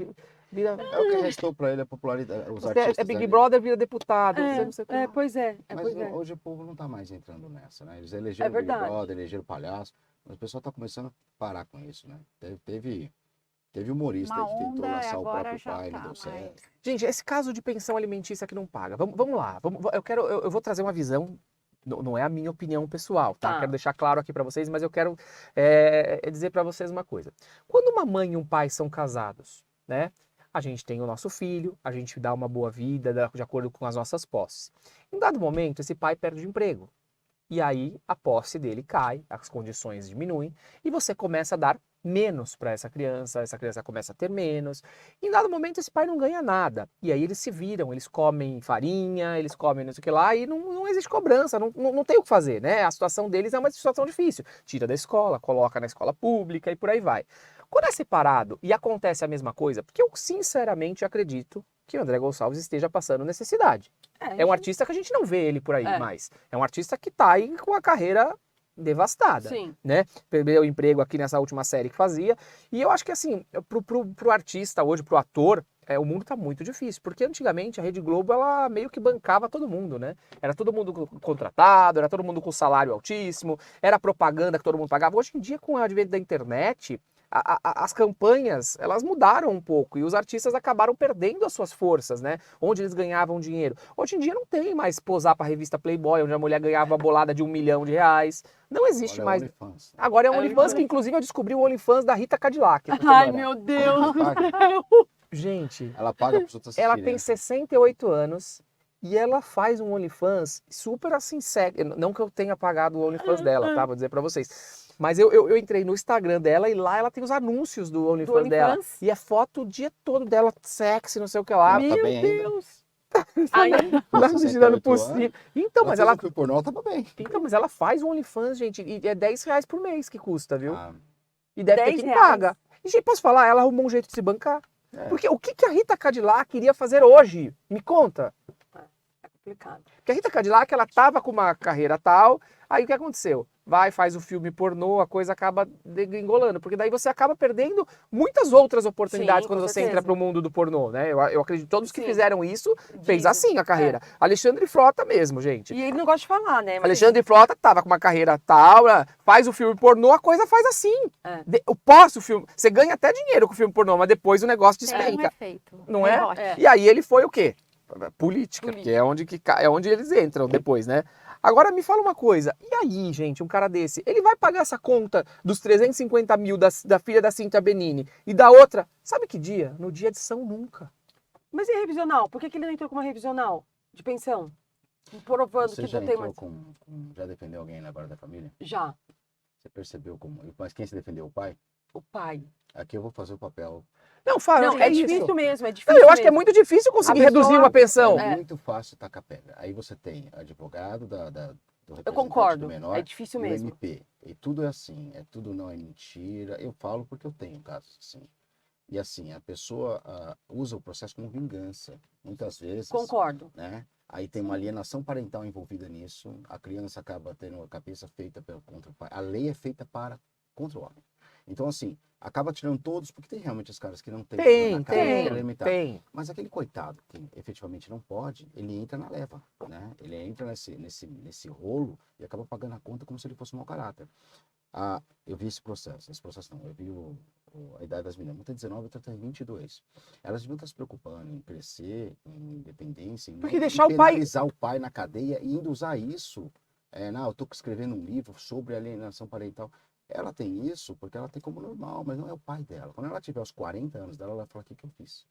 Speaker 1: vira...
Speaker 4: É o que restou para ele a popularidade. Os
Speaker 1: Você
Speaker 4: artistas
Speaker 1: é Big
Speaker 4: ali.
Speaker 1: Brother, vira deputado. você não sei o que lá.
Speaker 3: Pois é.
Speaker 4: Mas
Speaker 3: Pois é.
Speaker 4: hoje o povo não tá mais entrando nessa, né? Eles elegeram Big
Speaker 3: verdade.
Speaker 4: Brother, elegeram palhaço, mas o pessoal tá começando a parar com isso, né? Teve humorista
Speaker 2: Uma
Speaker 4: aí que tentou
Speaker 2: onda,
Speaker 4: lançar o
Speaker 2: agora
Speaker 4: próprio
Speaker 2: já
Speaker 4: pai, não
Speaker 2: tá
Speaker 4: deu
Speaker 2: mais.
Speaker 4: certo.
Speaker 1: Gente, esse caso de pensão alimentícia que não paga, vamos lá. Eu vou trazer uma visão, não é a minha opinião pessoal, tá?
Speaker 3: Tá.
Speaker 1: Quero deixar claro aqui pra vocês, mas eu quero dizer pra vocês uma coisa. Quando uma mãe e um pai são casados, né? A gente tem o nosso filho, a gente dá uma boa vida de acordo com as nossas posses. Em dado momento, esse pai perde o emprego. E aí a posse dele cai, as condições diminuem e você começa a dar menos para essa criança começa a ter menos. Em dado momento esse pai não ganha nada. E aí eles se viram, eles comem farinha, eles comem não sei o que lá e não existe cobrança, não tem o que fazer, né? A situação deles é uma situação difícil. Tira da escola, coloca na escola pública e por aí vai. Quando é separado e acontece a mesma coisa, porque eu sinceramente acredito que o André Gonçalves esteja passando necessidade. É um artista que a gente não vê ele por aí mais. É um artista que tá aí com a carreira devastada,
Speaker 3: Sim.
Speaker 1: né? Perdeu o emprego aqui nessa última série que fazia. E eu acho que assim, pro artista hoje, pro ator, o mundo tá muito difícil, porque antigamente a Rede Globo, ela meio que bancava todo mundo, né? Era todo mundo contratado, era todo mundo com salário altíssimo, era propaganda que todo mundo pagava. Hoje em dia, com o advento da internet, as campanhas, elas mudaram um pouco e os artistas acabaram perdendo as suas forças, né? Onde eles ganhavam dinheiro. Hoje em dia não tem mais posar para a revista Playboy, onde a mulher ganhava bolada de R$1 milhão. Não existe
Speaker 4: Olha,
Speaker 1: mais.
Speaker 4: OnlyFans.
Speaker 1: Agora é o
Speaker 3: É
Speaker 1: OnlyFans,
Speaker 3: OnlyFans.
Speaker 1: que inclusive eu descobri o OnlyFans da Rita Cadillac. essa
Speaker 3: Ai,
Speaker 1: semana.
Speaker 3: meu Deus do
Speaker 4: Paga.
Speaker 3: céu.
Speaker 1: Gente,
Speaker 4: Ela paga para os outros
Speaker 1: ela
Speaker 4: assistirem.
Speaker 1: tem 68 anos e ela faz um OnlyFans super assim, sério. Não que eu tenha pagado o OnlyFans dela, tá? Vou dizer pra vocês. Mas eu entrei no Instagram dela e lá ela tem os anúncios do OnlyFans dela.
Speaker 3: OnlyFans?
Speaker 1: E é foto o dia todo dela, sexy, não sei o que lá.
Speaker 4: Ela tá
Speaker 3: Meu
Speaker 4: bem ainda?
Speaker 3: Deus. Ainda.
Speaker 1: Lá
Speaker 4: Com
Speaker 1: se tirando
Speaker 4: 68
Speaker 1: por
Speaker 4: anos.
Speaker 1: cima. Então, mas
Speaker 4: fez
Speaker 1: ela,
Speaker 4: um filme pornô, ela tava bem.
Speaker 1: mas ela faz o OnlyFans, gente, e é R$10 por mês que custa, viu?
Speaker 4: Ah,
Speaker 1: E deve ter
Speaker 3: R$10?
Speaker 1: quem paga. E, gente, posso falar, ela arrumou um jeito de se bancar.
Speaker 4: É.
Speaker 1: Porque o que a Rita Cadillac queria fazer hoje? Me conta.
Speaker 3: É complicado.
Speaker 1: Porque a Rita Cadillac, ela tava com uma carreira tal, aí o que aconteceu? Faz o filme pornô, a coisa acaba degringolando, porque daí você acaba perdendo muitas outras oportunidades
Speaker 3: Sim,
Speaker 1: quando
Speaker 3: com
Speaker 1: você
Speaker 3: certeza.
Speaker 1: entra pro mundo do pornô, né? Eu acredito que todos que
Speaker 3: Sim.
Speaker 1: fizeram isso fez
Speaker 3: Dizem.
Speaker 1: assim a carreira. Alexandre Frota mesmo, gente.
Speaker 3: E ele não gosta de falar, né? Mas
Speaker 1: Alexandre Frota tava com uma carreira tal, faz o filme pornô, a coisa faz assim.
Speaker 3: É.
Speaker 1: O filme, você ganha até dinheiro com o filme pornô, mas depois o negócio
Speaker 2: Tem um
Speaker 1: despenca.
Speaker 2: efeito.
Speaker 1: Não é?
Speaker 2: Rebote.
Speaker 3: É.
Speaker 1: E aí ele foi o quê? política, porque é onde eles entram depois, né? Agora me fala uma coisa, e aí, gente, um cara desse, ele vai pagar essa conta dos 350 mil da filha da Cíntia Benini e da outra, sabe que dia? No dia de São Nunca.
Speaker 3: Mas e revisional? Por que ele não entrou com uma revisional de pensão? Provando
Speaker 4: Você
Speaker 3: que
Speaker 4: já
Speaker 3: não tem
Speaker 4: entrou
Speaker 3: mais.
Speaker 4: já defendeu alguém na guarda da família?
Speaker 3: Já,
Speaker 4: Você percebeu como... Mas quem se defendeu? O pai?
Speaker 3: o pai.
Speaker 4: Aqui eu vou fazer o papel.
Speaker 1: Não, fala,
Speaker 3: Não,
Speaker 1: é
Speaker 3: é difícil
Speaker 1: isso.
Speaker 3: mesmo, é
Speaker 1: Não,
Speaker 3: difícil
Speaker 1: eu acho que é
Speaker 3: mesmo.
Speaker 1: muito difícil conseguir
Speaker 3: A pessoa-
Speaker 1: reduzir uma pensão.
Speaker 4: É muito fácil tacar pedra. Aí você tem advogado do
Speaker 3: Eu
Speaker 4: representante
Speaker 3: concordo,
Speaker 4: do menor
Speaker 3: é difícil
Speaker 4: e o
Speaker 3: mesmo.
Speaker 4: MP. E tudo é assim, tudo não é mentira. Eu falo porque eu tenho casos assim. E assim, a pessoa usa o processo como vingança. Muitas vezes,
Speaker 3: Concordo.
Speaker 4: né? Aí tem uma alienação parental envolvida nisso. A criança acaba tendo a cabeça feita contra o pai. A lei é feita contra o homem. Então, assim, acaba tirando todos, porque tem realmente os caras que não têm
Speaker 1: Tem,
Speaker 4: na cabeça
Speaker 1: tem,
Speaker 4: elementar.
Speaker 1: tem.
Speaker 4: Mas aquele coitado que efetivamente não pode, ele entra na leva, né? Ele entra nesse rolo e acaba pagando a conta como se ele fosse um mau caráter. Eu vi esse processo não, eu vi a idade das meninas, uma tem 19 e outra tem 22. Elas deviam estar se preocupando em crescer, em independência, em
Speaker 1: Porque
Speaker 4: não
Speaker 1: deixar o pai-
Speaker 4: penalizar o pai na cadeia e ainda usar isso. Não, eu estou escrevendo um livro sobre alienação parental. Ela tem isso porque ela tem como normal, mas não é o pai dela. Quando ela tiver os 40 anos dela, ela vai falar: o que eu fiz?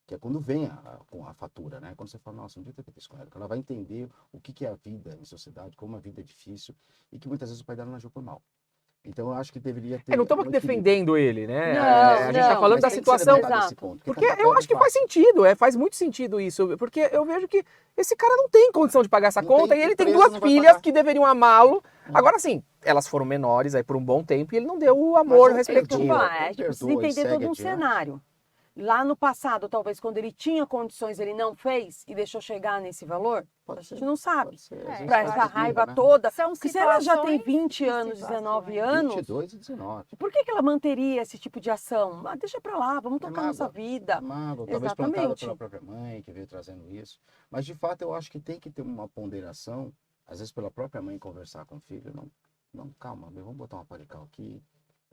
Speaker 4: Que é quando vem com a fatura, né? Quando você fala: nossa, não devia ter feito isso com ela. Ela vai entender o que é a vida em sociedade, como a vida é difícil e que muitas vezes o pai dela não agiu por mal. Então eu acho que deveria ter.
Speaker 1: Não estamos aqui defendendo ele, né?
Speaker 3: Não,
Speaker 1: a gente está
Speaker 3: não,
Speaker 1: falando
Speaker 4: mas
Speaker 1: da
Speaker 4: tem que ser
Speaker 1: situação.
Speaker 4: levantado esse
Speaker 3: Exato.
Speaker 4: ponto,
Speaker 1: Porque
Speaker 4: tacar
Speaker 1: eu
Speaker 4: pedra
Speaker 1: acho que
Speaker 4: é
Speaker 1: faz
Speaker 4: fácil.
Speaker 1: sentido, faz muito sentido isso. Porque eu vejo que esse cara não tem condição de pagar essa
Speaker 4: Não
Speaker 1: conta
Speaker 4: tem,
Speaker 1: e ele
Speaker 4: o
Speaker 1: tem
Speaker 4: preso
Speaker 1: duas
Speaker 4: não vai
Speaker 1: filhas
Speaker 4: pagar.
Speaker 1: que deveriam amá-lo.
Speaker 4: É.
Speaker 1: Agora sim, elas foram menores aí por um bom tempo e ele não deu o
Speaker 4: Mas
Speaker 1: amor
Speaker 4: não
Speaker 1: respectivo.
Speaker 4: perdoa.
Speaker 3: A gente precisa
Speaker 4: perdoa e
Speaker 3: entender
Speaker 4: segue
Speaker 3: todo um
Speaker 4: adiante.
Speaker 3: cenário. Lá no passado, talvez, quando ele tinha condições, ele não fez e deixou chegar nesse valor? A
Speaker 4: Pode
Speaker 3: gente
Speaker 4: ser,
Speaker 3: não sabe.
Speaker 4: pode ser.
Speaker 2: É,
Speaker 4: Às vezes
Speaker 3: Para
Speaker 2: eu
Speaker 3: essa
Speaker 2: acho que
Speaker 3: raiva
Speaker 4: né?
Speaker 3: toda.
Speaker 2: São
Speaker 3: Porque se ela já tem
Speaker 2: situações
Speaker 3: 20
Speaker 2: e
Speaker 3: anos, 19
Speaker 2: situações.
Speaker 3: anos,
Speaker 4: 22 e 19.
Speaker 3: por que ela manteria esse tipo de ação? Deixa pra lá, vamos
Speaker 4: É
Speaker 3: tocar nossa
Speaker 4: mágoa.
Speaker 3: vida.
Speaker 4: Mágoa, talvez plantada
Speaker 3: Exatamente.
Speaker 4: pela própria mãe, que veio trazendo isso. Mas, de fato, eu acho que tem que ter uma ponderação, às vezes pela própria mãe conversar com o filho. Não, calma, vamos botar uma pá de cal aqui.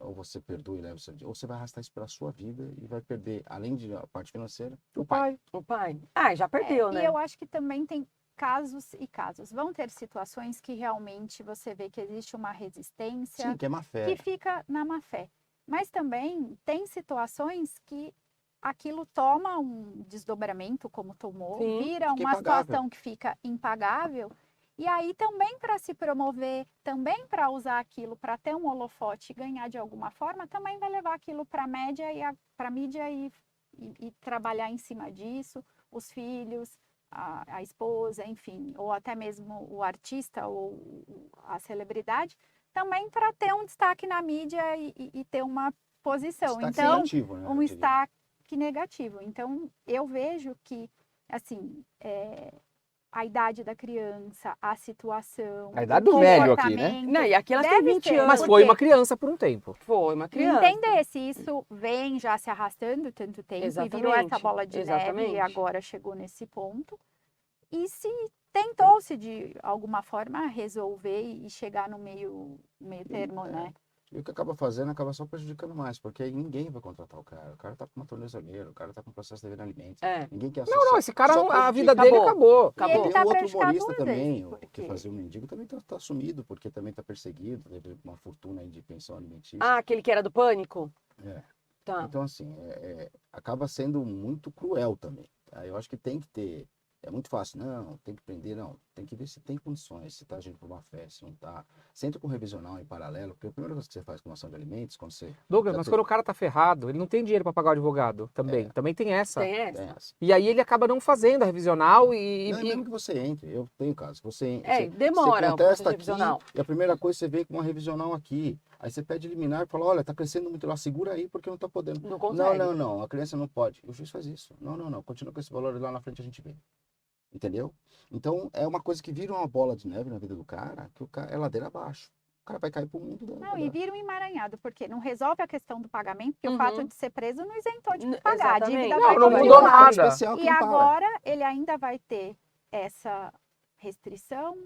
Speaker 4: Ou você perdoa e leva o seu dia, ou você vai arrastar isso para a sua vida e vai perder, além da parte financeira, o pai.
Speaker 3: O pai. Já perdeu, né?
Speaker 2: E eu acho que também tem casos e casos. Vão ter situações que realmente você vê que existe uma resistência
Speaker 4: Sim, que é má fé.
Speaker 2: que fica na má fé. Mas também tem situações que aquilo toma um desdobramento, como tomou,
Speaker 3: Sim,
Speaker 2: vira
Speaker 4: fica
Speaker 2: uma
Speaker 4: impagável.
Speaker 2: situação que fica impagável. E aí também para se promover, também para usar aquilo para ter um holofote e ganhar de alguma forma, também vai levar aquilo para a média e para a mídia e trabalhar em cima disso, os filhos, a esposa, enfim, ou até mesmo o artista ou a celebridade, também para ter um destaque na mídia e ter uma posição.
Speaker 4: Destaque
Speaker 2: Então,
Speaker 4: negativo, né, eu
Speaker 2: um
Speaker 4: diria.
Speaker 2: destaque negativo. Então, eu vejo que, assim, a idade da criança, a situação,
Speaker 1: A idade
Speaker 2: o
Speaker 1: do velho aqui, né?
Speaker 2: comportamento,
Speaker 3: Não, e aqui ela tem
Speaker 2: deve
Speaker 3: 20
Speaker 2: ser,
Speaker 3: anos.
Speaker 1: Mas
Speaker 2: por
Speaker 1: foi
Speaker 2: quê?
Speaker 1: uma criança por um tempo.
Speaker 3: Foi uma criança.
Speaker 2: Entender se isso vem já se arrastando tanto tempo e virou essa
Speaker 3: Exatamente,
Speaker 2: bola de neve
Speaker 3: exatamente.
Speaker 2: e agora chegou nesse ponto. E se tentou-se de alguma forma resolver e chegar no meio termo, né?
Speaker 4: E o que acaba fazendo acaba só prejudicando mais, porque aí ninguém vai contratar o cara. O cara tá com uma tornozeleira, o cara tá com processo de devendo alimentos. Ninguém quer
Speaker 1: Não, esse cara,
Speaker 4: só
Speaker 1: a
Speaker 4: prejudica.
Speaker 1: vida dele acabou.
Speaker 2: E ele
Speaker 4: Tem
Speaker 2: tá
Speaker 4: outro
Speaker 2: prejudicado
Speaker 4: humorista
Speaker 2: duas
Speaker 4: também,
Speaker 2: vezes,
Speaker 4: o que
Speaker 2: porque-
Speaker 4: fazia o mendigo, também tá sumido, porque também tá perseguido, teve uma fortuna aí de pensão alimentícia.
Speaker 3: Aquele que era do pânico?
Speaker 4: É.
Speaker 3: Tá.
Speaker 4: Então, assim, acaba sendo muito cruel também. Tá? Eu acho que tem que ter. É muito fácil, não, tem que prender, não. Tem que ver se tem condições, se tá agindo por uma fé, se não tá. Você entra com o revisional em paralelo, porque a primeira coisa que você faz com ação de alimentos, quando você.
Speaker 1: Douglas,
Speaker 4: já
Speaker 1: mas
Speaker 4: teve-
Speaker 1: quando o cara tá ferrado, ele não tem dinheiro para pagar o advogado também. Também tem essa.
Speaker 3: Tem essa?
Speaker 4: tem essa.
Speaker 1: E aí ele acaba não fazendo a revisional e...
Speaker 4: Não, é mesmo que você entre, eu tenho caso. Você
Speaker 3: Demora
Speaker 4: você
Speaker 3: o processo
Speaker 4: contesta aqui,
Speaker 3: revisional.
Speaker 4: e a primeira coisa você vem com uma revisional aqui. Aí você pede liminar e fala: olha, tá crescendo muito lá, segura aí porque não tá podendo.
Speaker 3: Não consegue.
Speaker 4: Não, a criança não pode. O juiz faz isso. Não, continua com esse valor lá na frente a gente vê. Entendeu? Então é uma coisa que vira uma bola de neve na vida do cara, que o cara é ladeira abaixo. O cara vai cair pro mundo da.
Speaker 2: Não, e vira um emaranhado, porque não resolve a questão do pagamento, porque
Speaker 3: Uhum.
Speaker 2: o fato de ser preso não isentou de
Speaker 3: N-
Speaker 2: pagar. A
Speaker 3: exatamente.
Speaker 2: dívida
Speaker 1: Não,
Speaker 2: vai
Speaker 1: não
Speaker 2: continuar.
Speaker 1: mudou nada.
Speaker 4: Especial
Speaker 2: E
Speaker 4: quem para.
Speaker 2: agora ele ainda vai ter essa restrição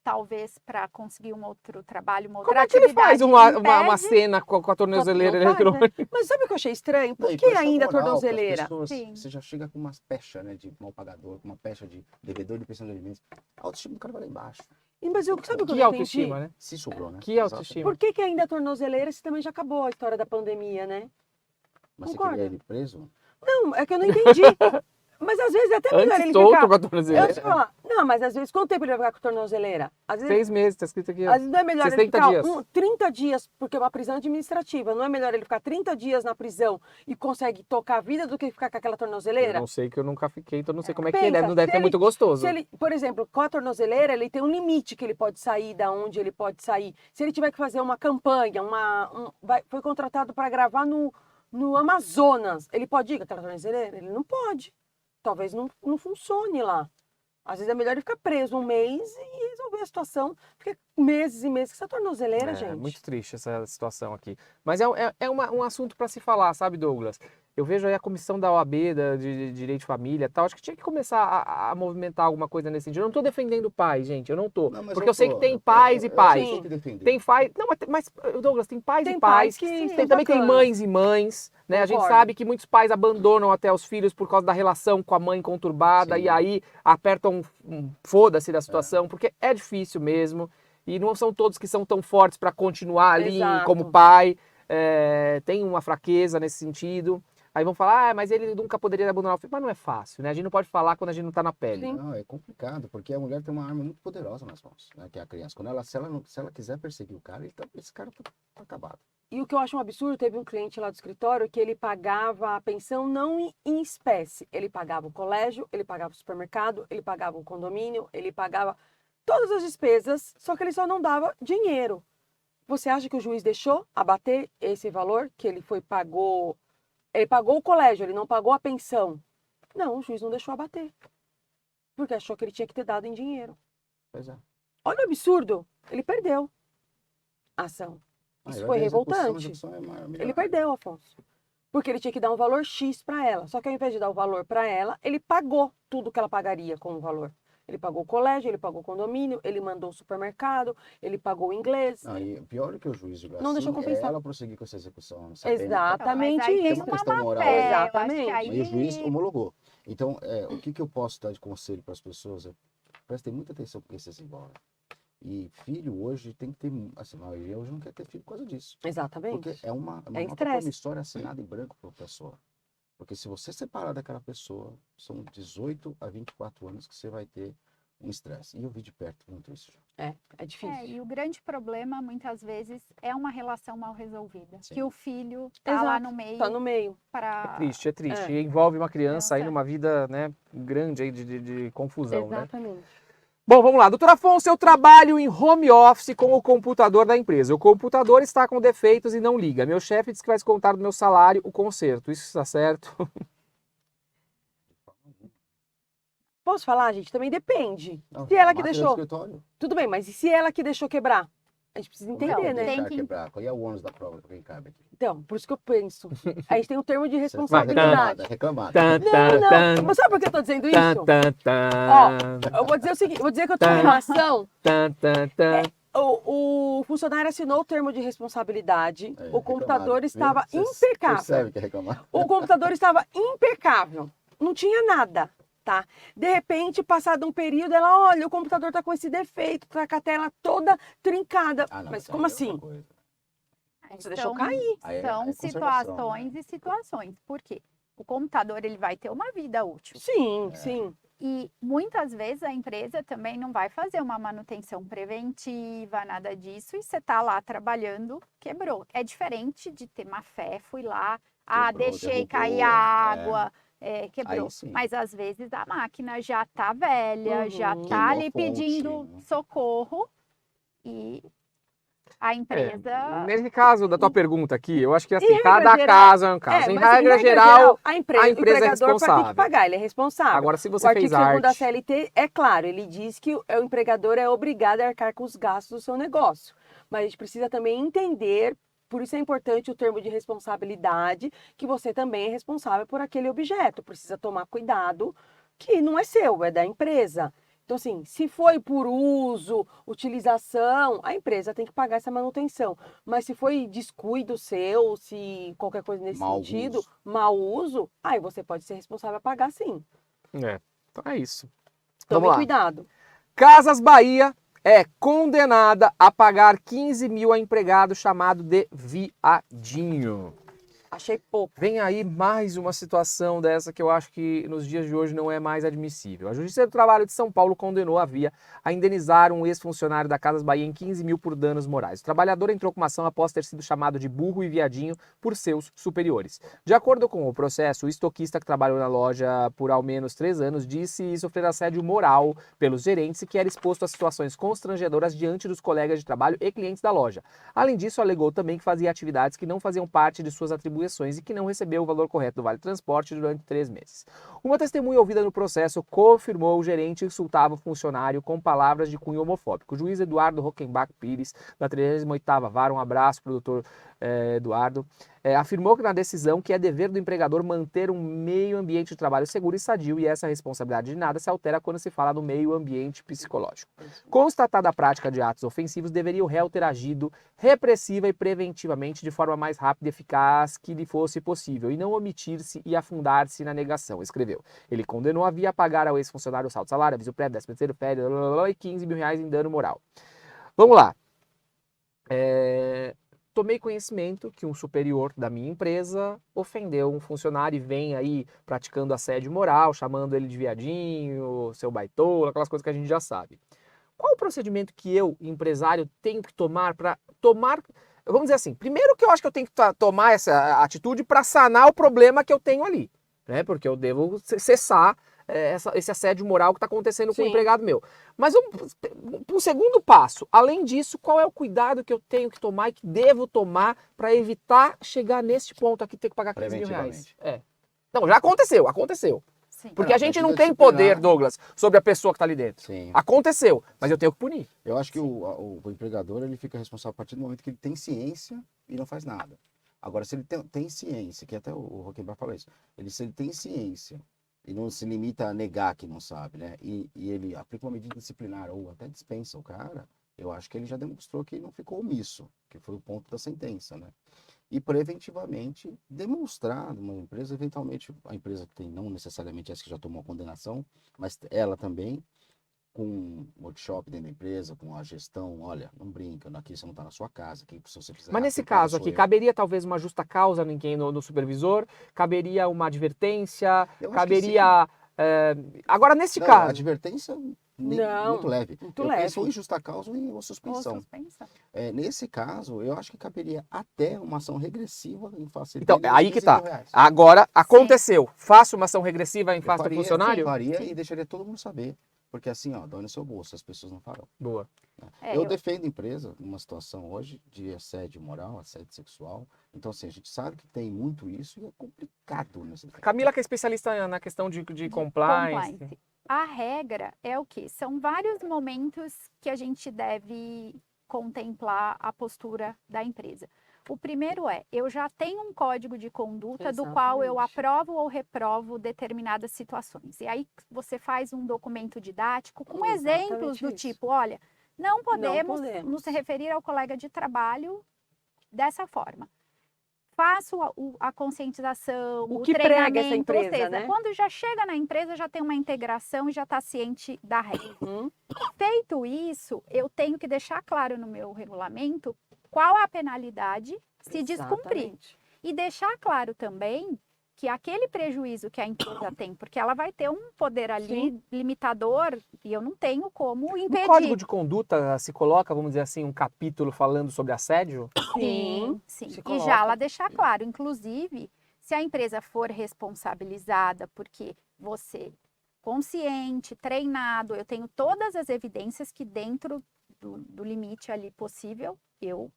Speaker 2: talvez para conseguir um outro trabalho, uma
Speaker 1: Como
Speaker 2: outra
Speaker 1: é que ele
Speaker 2: atividade,
Speaker 1: faz uma
Speaker 2: impede.
Speaker 1: cena com a tornozeleira
Speaker 3: Não faz, né?
Speaker 1: eletrônica?
Speaker 3: Mas sabe o que eu achei estranho?
Speaker 4: Não,
Speaker 3: Por
Speaker 4: e
Speaker 3: que
Speaker 4: pressão
Speaker 3: ainda a
Speaker 4: moral,
Speaker 3: tornozeleira?
Speaker 4: pras pessoas,
Speaker 2: Sim.
Speaker 4: você já chega com umas pechas, né, de mal pagador, com uma pecha de devedor de pensão de alimentos. A autoestima do cara vai lá embaixo.
Speaker 3: Mas eu, sabe o que eu
Speaker 1: Que
Speaker 3: não
Speaker 1: autoestima,
Speaker 3: entendi?
Speaker 1: né?
Speaker 4: Se sobrou, né?
Speaker 1: Que autoestima.
Speaker 3: Por que ainda a tornozeleira se também já acabou a história da pandemia, né?
Speaker 4: Mas você
Speaker 3: Concorda?
Speaker 4: queria ele preso?
Speaker 3: Não, é que eu não entendi. Mas às vezes é até melhor
Speaker 1: Antes
Speaker 3: ele
Speaker 1: solto
Speaker 3: ficar...
Speaker 1: com a
Speaker 3: Eu
Speaker 1: tornozeleira.
Speaker 3: te falar, não, mas às vezes, quanto tempo ele vai ficar com tornozeleira? Às vezes,
Speaker 1: 6 meses, tá escrito aqui. ó.
Speaker 3: às vezes não é melhor ele
Speaker 1: 60
Speaker 3: ficar
Speaker 1: dias.
Speaker 3: 30 dias, porque é uma prisão administrativa. Não é melhor ele ficar 30 dias na prisão e consegue tocar a vida do que ficar com aquela
Speaker 1: Eu
Speaker 3: tornozeleira?
Speaker 1: não sei que eu nunca fiquei, então eu não sei como é que
Speaker 3: Pensa,
Speaker 1: é. Não deve
Speaker 3: se
Speaker 1: ser
Speaker 3: ele-
Speaker 1: muito gostoso.
Speaker 3: Se ele, por exemplo, com a tornozeleira, ele tem um limite que ele pode sair, da onde ele pode sair. Se ele tiver que fazer uma campanha, foi contratado para gravar no Amazonas, ele pode ir com a tornozeleira? Ele não pode. Talvez não funcione lá. Às vezes é melhor ele ficar preso um mês e resolver a situação. Fica meses e meses com essa tornozeleira,
Speaker 1: É
Speaker 3: gente.
Speaker 1: muito triste essa situação aqui. Mas é um assunto para se falar, sabe, Douglas? Eu vejo aí a comissão da OAB, de Direito de Família e tal. Acho que tinha que começar a movimentar alguma coisa nesse sentido. Eu não tô defendendo pais, gente. Eu não tô.
Speaker 4: Não, mas
Speaker 1: Porque eu sei que tem pais e
Speaker 4: eu
Speaker 1: pais.
Speaker 4: sei que defender.
Speaker 1: Tem pais. Não, mas, Douglas, tem pais
Speaker 3: Tem
Speaker 1: e pais.
Speaker 3: pais que
Speaker 2: Sim.
Speaker 3: são
Speaker 1: Também tem
Speaker 3: bacanas.
Speaker 1: mães e mães, né? A gente
Speaker 3: Concordo.
Speaker 1: sabe que muitos pais abandonam até os filhos por causa da relação com a mãe conturbada
Speaker 4: Sim.
Speaker 1: e aí apertam um foda-se da situação, porque é difícil mesmo. E não são todos que são tão fortes para continuar ali
Speaker 3: Exato.
Speaker 1: como pai. Tem uma fraqueza nesse sentido. Aí vão falar, mas ele nunca poderia abandonar o filho. Mas não é fácil, né? A gente não pode falar quando a gente não tá na pele.
Speaker 3: Sim.
Speaker 4: Não, é complicado, porque a mulher tem uma arma muito poderosa nas mãos, né? Que é a criança. Se ela quiser perseguir o cara, esse cara tá acabado.
Speaker 3: E o que eu acho um absurdo, teve um cliente lá do escritório que ele pagava a pensão não em espécie. Ele pagava o colégio, ele pagava o supermercado, ele pagava o condomínio, ele pagava todas as despesas, só que ele só não dava dinheiro. Você acha que o juiz deixou abater esse valor que ele pagou? Ele pagou o colégio, ele não pagou a pensão. Não, o juiz não deixou abater. Porque achou que ele tinha que ter dado em dinheiro.
Speaker 4: Pois é.
Speaker 3: Olha o absurdo. Ele perdeu a ação. Isso
Speaker 4: Ah,
Speaker 3: foi
Speaker 4: a execução
Speaker 3: revoltante.
Speaker 4: é melhor.
Speaker 3: Ele perdeu, Afonso. Porque ele tinha que dar um valor X para ela. Só que ao invés de dar o valor para ela, ele pagou tudo que ela pagaria com o valor. Ele pagou o colégio, ele pagou o condomínio, ele mandou o supermercado, ele pagou o inglês.
Speaker 4: Não, e pior do que o juiz julgar
Speaker 3: Não deixou
Speaker 4: assim,
Speaker 3: compensar.
Speaker 4: ela prosseguir com essa execução. sabendo que
Speaker 3: Exatamente
Speaker 2: Mas aí tem
Speaker 3: isso.
Speaker 4: uma
Speaker 2: uma
Speaker 4: questão
Speaker 2: má
Speaker 4: moral.
Speaker 2: fé, eu acho que
Speaker 3: Exatamente.
Speaker 2: aí-
Speaker 4: Aí o juiz homologou. Então, o que eu posso dar de conselho para as pessoas? Prestem muita atenção porque vocês se envolvem. E filho hoje tem que ter, assim, a maioria hoje não quer ter filho por causa disso.
Speaker 3: Exatamente.
Speaker 4: Porque é uma nota
Speaker 3: estresse.
Speaker 4: promissória assinada em branco para a pessoa. Porque se você separar daquela pessoa, são 18 a 24 anos que você vai ter um estresse. E eu vi de perto muito isso.
Speaker 3: É difícil.
Speaker 2: E o grande problema, muitas vezes, é uma relação mal resolvida.
Speaker 4: Sim.
Speaker 2: Que o filho tá lá
Speaker 3: Exato.
Speaker 2: no meio
Speaker 3: Tá no meio.
Speaker 2: para...
Speaker 1: É triste.
Speaker 3: É.
Speaker 1: E envolve uma criança aí
Speaker 2: Criança.
Speaker 1: numa vida, né, grande aí de confusão, né?
Speaker 3: Exatamente.
Speaker 1: Bom, vamos lá. Doutor Afonso, eu trabalho em home office com o computador da empresa. O computador está com defeitos e não liga. Meu chefe disse que vai descontar do meu salário o conserto. Isso está certo?
Speaker 3: Posso falar, gente? Também depende.
Speaker 4: Não,
Speaker 3: Se ela
Speaker 4: a
Speaker 3: que
Speaker 4: máquina do
Speaker 3: deixou.
Speaker 4: escritório,
Speaker 3: Tudo bem, mas e se ela que deixou quebrar? A gente precisa entender,
Speaker 2: Não,
Speaker 3: né?
Speaker 2: tem
Speaker 4: deixar
Speaker 2: que-
Speaker 4: quebrar. Qual é o ônus da prova para quem cabe aqui?
Speaker 3: Então, por isso que eu penso. A gente tem um termo de
Speaker 4: Você
Speaker 3: responsabilidade.
Speaker 4: reclamada.
Speaker 1: Tan,
Speaker 3: Não,
Speaker 1: tan,
Speaker 3: não. Mas sabe por que eu tô dizendo
Speaker 1: tan,
Speaker 3: isso?
Speaker 1: tan, tan,
Speaker 3: Eu vou dizer o seguinte, vou dizer que eu tô em
Speaker 1: Tá.
Speaker 3: relação.
Speaker 1: tan, tan, tan.
Speaker 3: O funcionário assinou o termo de responsabilidade. O computador
Speaker 4: reclamada,
Speaker 3: estava
Speaker 4: viu? Você
Speaker 3: impecável.
Speaker 4: percebe que é reclamar.
Speaker 3: O computador estava impecável. Não tinha nada, tá? De repente, passado um período, ela, olha, o computador tá com esse defeito, tá com a tela toda trincada.
Speaker 4: Ah, não,
Speaker 3: Mas
Speaker 4: isso
Speaker 3: como
Speaker 4: aí é
Speaker 3: assim?
Speaker 4: outra coisa.
Speaker 3: Você deixou
Speaker 2: Então,
Speaker 3: cair.
Speaker 4: Aí é
Speaker 2: São
Speaker 4: conservação,
Speaker 2: situações
Speaker 4: né?
Speaker 2: e situações. Por quê? O computador ele vai ter uma vida útil.
Speaker 3: Sim,
Speaker 4: É.
Speaker 3: sim.
Speaker 2: E muitas vezes a empresa também não vai fazer uma manutenção preventiva, nada disso, e você está lá trabalhando, quebrou. É diferente de ter má fé, fui lá,
Speaker 4: Quebrou,
Speaker 2: deixei
Speaker 4: derrubou,
Speaker 2: cair a água, quebrou.
Speaker 4: Aí sim.
Speaker 2: Mas às vezes a máquina já está velha, já
Speaker 3: Uhum.
Speaker 2: está
Speaker 4: Queimou
Speaker 2: ali
Speaker 4: a fonte,
Speaker 2: pedindo
Speaker 4: né?
Speaker 2: socorro, e a empresa...
Speaker 1: Nesse caso da tua pergunta aqui, eu acho que assim,
Speaker 3: Em regra
Speaker 1: cada
Speaker 3: geral-
Speaker 1: caso é um caso. Em
Speaker 3: mas
Speaker 1: regra geral,
Speaker 3: a
Speaker 1: a
Speaker 3: empresa
Speaker 1: empresa é
Speaker 3: o empregador tem
Speaker 1: responsável.
Speaker 3: que pagar, ele é responsável.
Speaker 1: agora se
Speaker 3: O
Speaker 1: você
Speaker 3: artigo
Speaker 1: fez
Speaker 3: 2º da
Speaker 1: arte,
Speaker 3: CLT é claro, ele diz que o empregador é obrigado a arcar com os gastos do seu negócio. Mas a gente precisa também entender, por isso é importante o termo de responsabilidade, que você também é responsável por aquele objeto. Precisa tomar cuidado que não é seu, é da empresa. Então, assim, se foi por uso, utilização, a empresa tem que pagar essa manutenção. Mas se foi descuido seu, se qualquer coisa nesse
Speaker 4: Mau
Speaker 3: sentido,
Speaker 4: uso.
Speaker 3: mau uso, aí você pode ser responsável a pagar sim.
Speaker 1: Então é isso.
Speaker 3: Tome
Speaker 1: Vamos lá.
Speaker 3: cuidado.
Speaker 1: Casas Bahia é condenada a pagar 15 mil a empregado chamado de viadinho.
Speaker 3: Achei pouco.
Speaker 1: Vem aí mais uma situação dessa que eu acho que nos dias de hoje não é mais admissível. A Justiça do Trabalho de São Paulo condenou a Via a indenizar um ex-funcionário da Casas Bahia em 15 mil por danos morais. O trabalhador entrou com uma ação após ter sido chamado de burro e viadinho por seus superiores. De acordo com o processo, o estoquista que trabalhou na loja por ao menos 3 anos disse sofrer assédio moral pelos gerentes e que era exposto a situações constrangedoras diante dos colegas de trabalho e clientes da loja. Além disso, alegou também que fazia atividades que não faziam parte de suas atribuições e que não recebeu o valor correto do Vale Transporte durante 3 meses. Uma testemunha ouvida no processo confirmou o gerente insultava o funcionário com palavras de cunho homofóbico. O juiz Eduardo Rockenbach Pires, da 38ª Vara, um abraço para o doutor Eduardo, afirmou que na decisão que é dever do empregador manter um meio ambiente de trabalho seguro e sadio e essa responsabilidade de nada se altera quando se fala do meio ambiente psicológico. Constatada a prática de atos ofensivos, deveria o réu ter agido repressiva e preventivamente de forma mais rápida e eficaz que lhe fosse possível e não omitir-se e afundar-se na negação, escreveu. Ele condenou a Via a pagar ao ex-funcionário o saldo de salário, aviso prévio, 13º, férias, e 15 mil reais em dano moral. Vamos lá. Tomei conhecimento que um superior da minha empresa ofendeu um funcionário e vem aí praticando assédio moral, chamando ele de viadinho, seu baitola, aquelas coisas que a gente já sabe. Qual o procedimento que eu, empresário, tenho que tomar para tomar... Vamos dizer assim, primeiro que eu acho que eu tenho que tomar essa atitude para sanar o problema que eu tenho ali, né? Porque eu devo cessar esse assédio moral que está acontecendo com o empregado meu. Mas um segundo passo, além disso, qual é o cuidado que eu tenho que tomar e que devo tomar para evitar chegar neste ponto aqui, ter que pagar 15 mil reais? Não, já aconteceu.
Speaker 2: Sim.
Speaker 1: Porque a gente não
Speaker 4: medida
Speaker 1: tem poder,
Speaker 4: disciplinar.
Speaker 1: Douglas, sobre a pessoa que está ali dentro.
Speaker 4: Sim.
Speaker 1: Aconteceu, mas eu tenho que punir.
Speaker 4: Eu acho que o empregador ele fica responsável a partir do momento que ele tem ciência e não faz nada. Agora, se ele tem ciência, que até o Rockenbach fala isso, se ele tem ciência e não se limita a negar que não sabe, né? E ele aplica uma medida disciplinar ou até dispensa o cara, eu acho que ele já demonstrou que não ficou omisso, que foi o ponto da sentença, né? E preventivamente demonstrar numa empresa, eventualmente a empresa que tem, não necessariamente essa que já tomou a condenação, mas ela também, com um workshop dentro da empresa, com a gestão, olha, não brinca, aqui você não está na sua casa, aqui se você quiser...
Speaker 1: Mas nesse caso aqui, caberia talvez uma justa causa no supervisor? Caberia uma advertência?
Speaker 4: Eu acho
Speaker 1: Caberia... Agora, nesse
Speaker 4: não,
Speaker 1: caso...
Speaker 4: advertência
Speaker 3: Não,
Speaker 4: muito leve.
Speaker 3: muito
Speaker 4: Eu
Speaker 3: leve.
Speaker 4: penso ou em justa causa ou em
Speaker 2: Ou
Speaker 4: suspensão.
Speaker 2: suspensa.
Speaker 4: Nesse caso, eu acho que caberia até uma ação regressiva em face
Speaker 1: Então,
Speaker 4: dele,
Speaker 1: aí
Speaker 4: uns
Speaker 1: que
Speaker 4: 15
Speaker 1: tá.
Speaker 4: mil reais.
Speaker 1: Agora, aconteceu. Faço uma ação regressiva em face do
Speaker 4: faria,
Speaker 1: funcionário?
Speaker 4: faria
Speaker 2: Sim.
Speaker 4: e deixaria todo mundo saber. Porque assim, ó, dói no seu bolso, as pessoas não farão.
Speaker 1: Boa.
Speaker 4: Eu defendo a empresa numa situação hoje de assédio moral, assédio sexual. Então, assim, a gente sabe que tem muito isso e é complicado nesse
Speaker 1: Camila, que é especialista na questão de compliance.
Speaker 2: A regra é o quê? São vários momentos que a gente deve contemplar a postura da empresa. O primeiro eu já tenho um código de conduta do qual eu
Speaker 3: Exatamente.
Speaker 2: aprovo ou reprovo determinadas situações. E aí você faz um documento didático com exemplos do
Speaker 3: isso.
Speaker 2: tipo, olha, não podemos
Speaker 3: podemos.
Speaker 2: nos referir ao colega de trabalho dessa forma. Faço a conscientização,
Speaker 3: O
Speaker 2: o
Speaker 3: que prega essa
Speaker 2: treinamento,
Speaker 3: empresa,
Speaker 2: ou seja,
Speaker 3: né?
Speaker 2: quando já chega na empresa já tem uma integração e já está ciente da regra.
Speaker 3: Uhum.
Speaker 2: Feito isso, eu tenho que deixar claro no meu regulamento qual a penalidade se descumprir.
Speaker 3: Exatamente.
Speaker 2: E deixar claro também que aquele prejuízo que a empresa tem, porque ela vai ter um poder ali limitador e eu não tenho como impedir.
Speaker 1: No código de conduta se coloca, vamos dizer assim, um capítulo falando sobre assédio?
Speaker 2: Sim.
Speaker 3: se
Speaker 2: E
Speaker 3: coloca.
Speaker 2: já lá deixar claro, inclusive, se a empresa for responsabilizada porque você consciente, treinado, eu tenho todas as evidências que dentro do limite ali possível, eu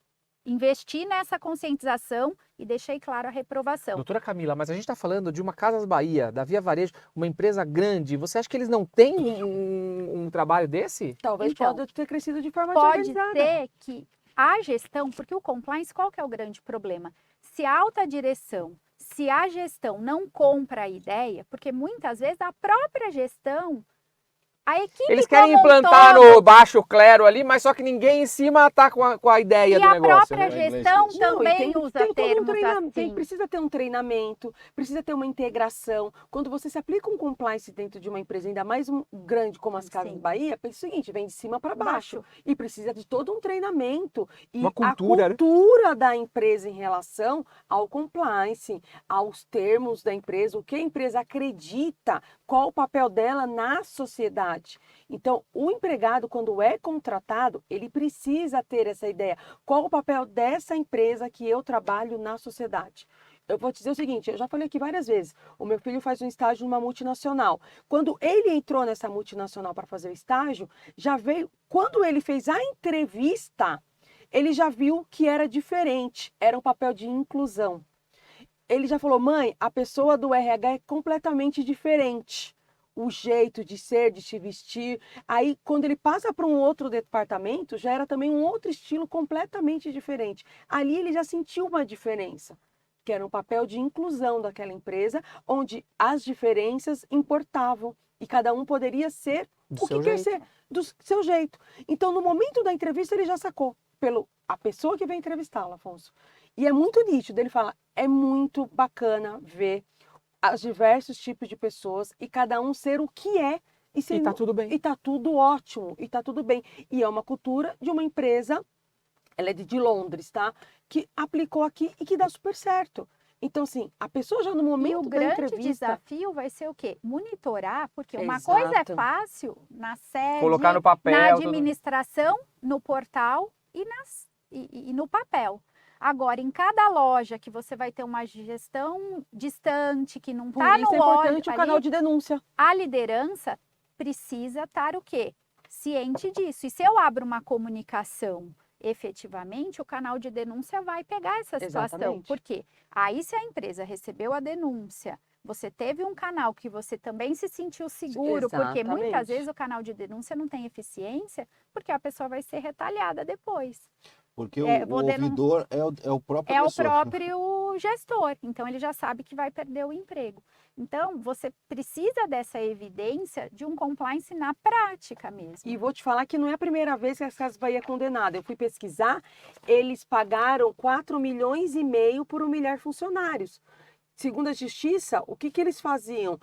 Speaker 2: investi nessa conscientização e deixei claro a reprovação.
Speaker 1: Doutora Camila, mas a gente está falando de uma Casas Bahia, da Via Varejo, uma empresa grande. Você acha que eles não têm um trabalho desse?
Speaker 3: Talvez
Speaker 2: Então,
Speaker 3: pode ter crescido de forma
Speaker 2: Pode
Speaker 3: desorganizada.
Speaker 2: ser que a gestão, porque o compliance, qual que é o grande problema? Se a alta direção, se a gestão não compra a ideia, porque muitas vezes a própria gestão A equipe
Speaker 1: Eles querem
Speaker 2: como um
Speaker 1: implantar
Speaker 2: todo,
Speaker 1: no baixo clero ali, mas só que ninguém em cima tá com a ideia
Speaker 2: e
Speaker 1: do
Speaker 2: a
Speaker 1: negócio,
Speaker 2: própria
Speaker 1: né?
Speaker 2: gestão
Speaker 4: Não, e
Speaker 2: também usa
Speaker 3: todo um
Speaker 2: termos
Speaker 3: treinamento,
Speaker 2: assim.
Speaker 3: precisa ter um treinamento, precisa ter uma integração. Quando você se aplica um compliance dentro de uma empresa, ainda mais grande como as Casas
Speaker 2: Sim.
Speaker 3: Bahia, pensa o seguinte, vem de cima para baixo. E precisa de todo um treinamento. E
Speaker 1: Uma cultura,
Speaker 3: a
Speaker 1: né?
Speaker 3: cultura da empresa em relação ao compliance, aos termos da empresa, o que a empresa acredita, qual o papel dela na sociedade. Então, o empregado, quando é contratado, ele precisa ter essa ideia. Qual o papel dessa empresa que eu trabalho na sociedade? Eu vou te dizer o seguinte, eu já falei aqui várias vezes, o meu filho faz um estágio numa multinacional. Quando ele entrou nessa multinacional para fazer o estágio, já veio, quando ele fez a entrevista, ele já viu que era diferente, era um papel de inclusão. Ele já falou, mãe, a pessoa do RH é completamente diferente. O jeito de ser, de se vestir. Aí, quando ele passa para um outro departamento, já era também um outro estilo completamente diferente. Ali ele já sentiu uma diferença, que era um papel de inclusão daquela empresa, onde as diferenças importavam e cada um poderia ser
Speaker 1: Do
Speaker 3: o
Speaker 1: seu
Speaker 3: que quer
Speaker 1: jeito.
Speaker 3: ser, do seu jeito. Então, no momento da entrevista, ele já sacou pelo a pessoa que vem entrevistá-lo, Afonso. E é muito nítido, ele fala, é muito bacana ver os diversos tipos de pessoas e cada um ser o que é.
Speaker 1: E tá tudo bem.
Speaker 3: E tá tudo ótimo, e tá tudo bem. E é uma cultura de uma empresa, ela é de Londres, tá? Que aplicou aqui e que dá super certo. Então, assim, a pessoa já no
Speaker 2: E o
Speaker 3: momento da
Speaker 2: grande
Speaker 3: entrevista...
Speaker 2: desafio vai ser o quê? Monitorar, porque uma coisa é
Speaker 3: Exato.
Speaker 2: fácil na sede,
Speaker 1: Colocar no
Speaker 2: na
Speaker 1: papel. tudo.
Speaker 2: administração, no portal e no papel. Agora, em cada loja que você vai ter uma gestão distante, que não
Speaker 3: Por
Speaker 2: está
Speaker 3: isso
Speaker 2: no
Speaker 3: é importante
Speaker 2: olho
Speaker 3: o canal
Speaker 2: ali,
Speaker 3: de denúncia.
Speaker 2: a liderança precisa estar o quê? Ciente disso. E se eu abro uma comunicação efetivamente, o canal de denúncia vai pegar essa situação.
Speaker 3: Exatamente.
Speaker 2: Por quê? Aí, se a empresa recebeu a denúncia, você teve um canal que você também se sentiu seguro, porque muitas
Speaker 3: Exatamente.
Speaker 2: vezes o canal de denúncia não tem eficiência, porque a pessoa vai ser retalhada depois.
Speaker 4: Porque
Speaker 2: É,
Speaker 4: o
Speaker 2: vou denun-
Speaker 4: ouvidor é o próprio
Speaker 2: É o
Speaker 4: agressor.
Speaker 2: próprio gestor, então ele já sabe que vai perder o emprego. Então, você precisa dessa evidência de um compliance na prática mesmo.
Speaker 3: E vou te falar que não é a primeira vez que as Casas Bahia é condenada. Eu fui pesquisar, eles pagaram 4,5 milhões por humilhar funcionários. Segundo a Justiça, o que eles faziam?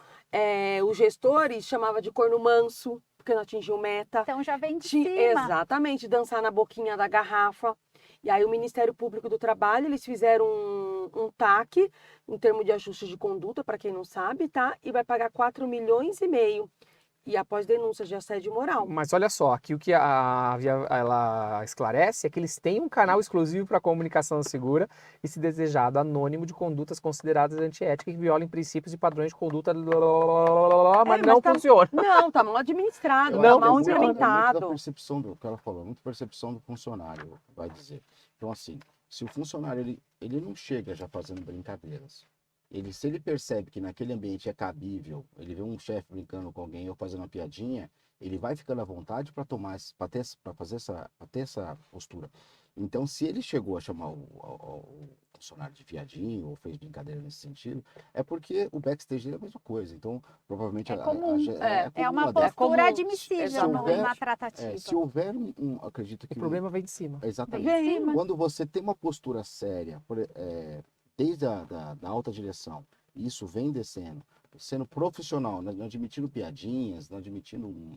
Speaker 3: Os gestores chamavam de corno manso, porque não atingiu meta.
Speaker 2: Então já vem de
Speaker 3: Ti-
Speaker 2: cima.
Speaker 3: Exatamente, dançar na boquinha da garrafa. E aí o Ministério Público do Trabalho, eles fizeram um TAC, um termo de ajuste de conduta, para quem não sabe, tá? E vai pagar 4,5 milhões. E após denúncias de assédio moral.
Speaker 1: Mas olha só, aqui o que a Via ela esclarece é que eles têm um canal exclusivo para comunicação segura e, se desejado, anônimo de condutas consideradas antiéticas que violem princípios e padrões de conduta, mas não
Speaker 3: tá-
Speaker 1: funciona.
Speaker 3: Não, tá mal administrado,
Speaker 1: Não
Speaker 3: tá
Speaker 4: acho que
Speaker 3: mal
Speaker 4: muito da
Speaker 3: implementado.
Speaker 4: percepção do que ela falou, muito percepção do funcionário, vai dizer. Então, assim, se o funcionário ele não chega já fazendo brincadeiras, se ele percebe que naquele ambiente é cabível, ele vê um chefe brincando com alguém ou fazendo uma piadinha, ele vai ficando à vontade para ter essa postura. Então, se ele chegou a chamar o funcionário de viadinho ou fez brincadeira nesse sentido, é porque o backstage é a mesma coisa. Então, provavelmente
Speaker 2: É comum. É
Speaker 4: comum
Speaker 2: uma
Speaker 4: a dessa.
Speaker 2: postura
Speaker 3: comum.
Speaker 2: admissível
Speaker 3: Se houver-
Speaker 2: na tratativa.
Speaker 4: Se houver acredito
Speaker 1: O
Speaker 4: que
Speaker 1: problema vem de cima.
Speaker 4: exatamente.
Speaker 2: Vem de cima.
Speaker 4: Quando você tem uma postura séria, desde da alta direção, e isso vem descendo, sendo profissional, não admitindo piadinhas, não admitindo um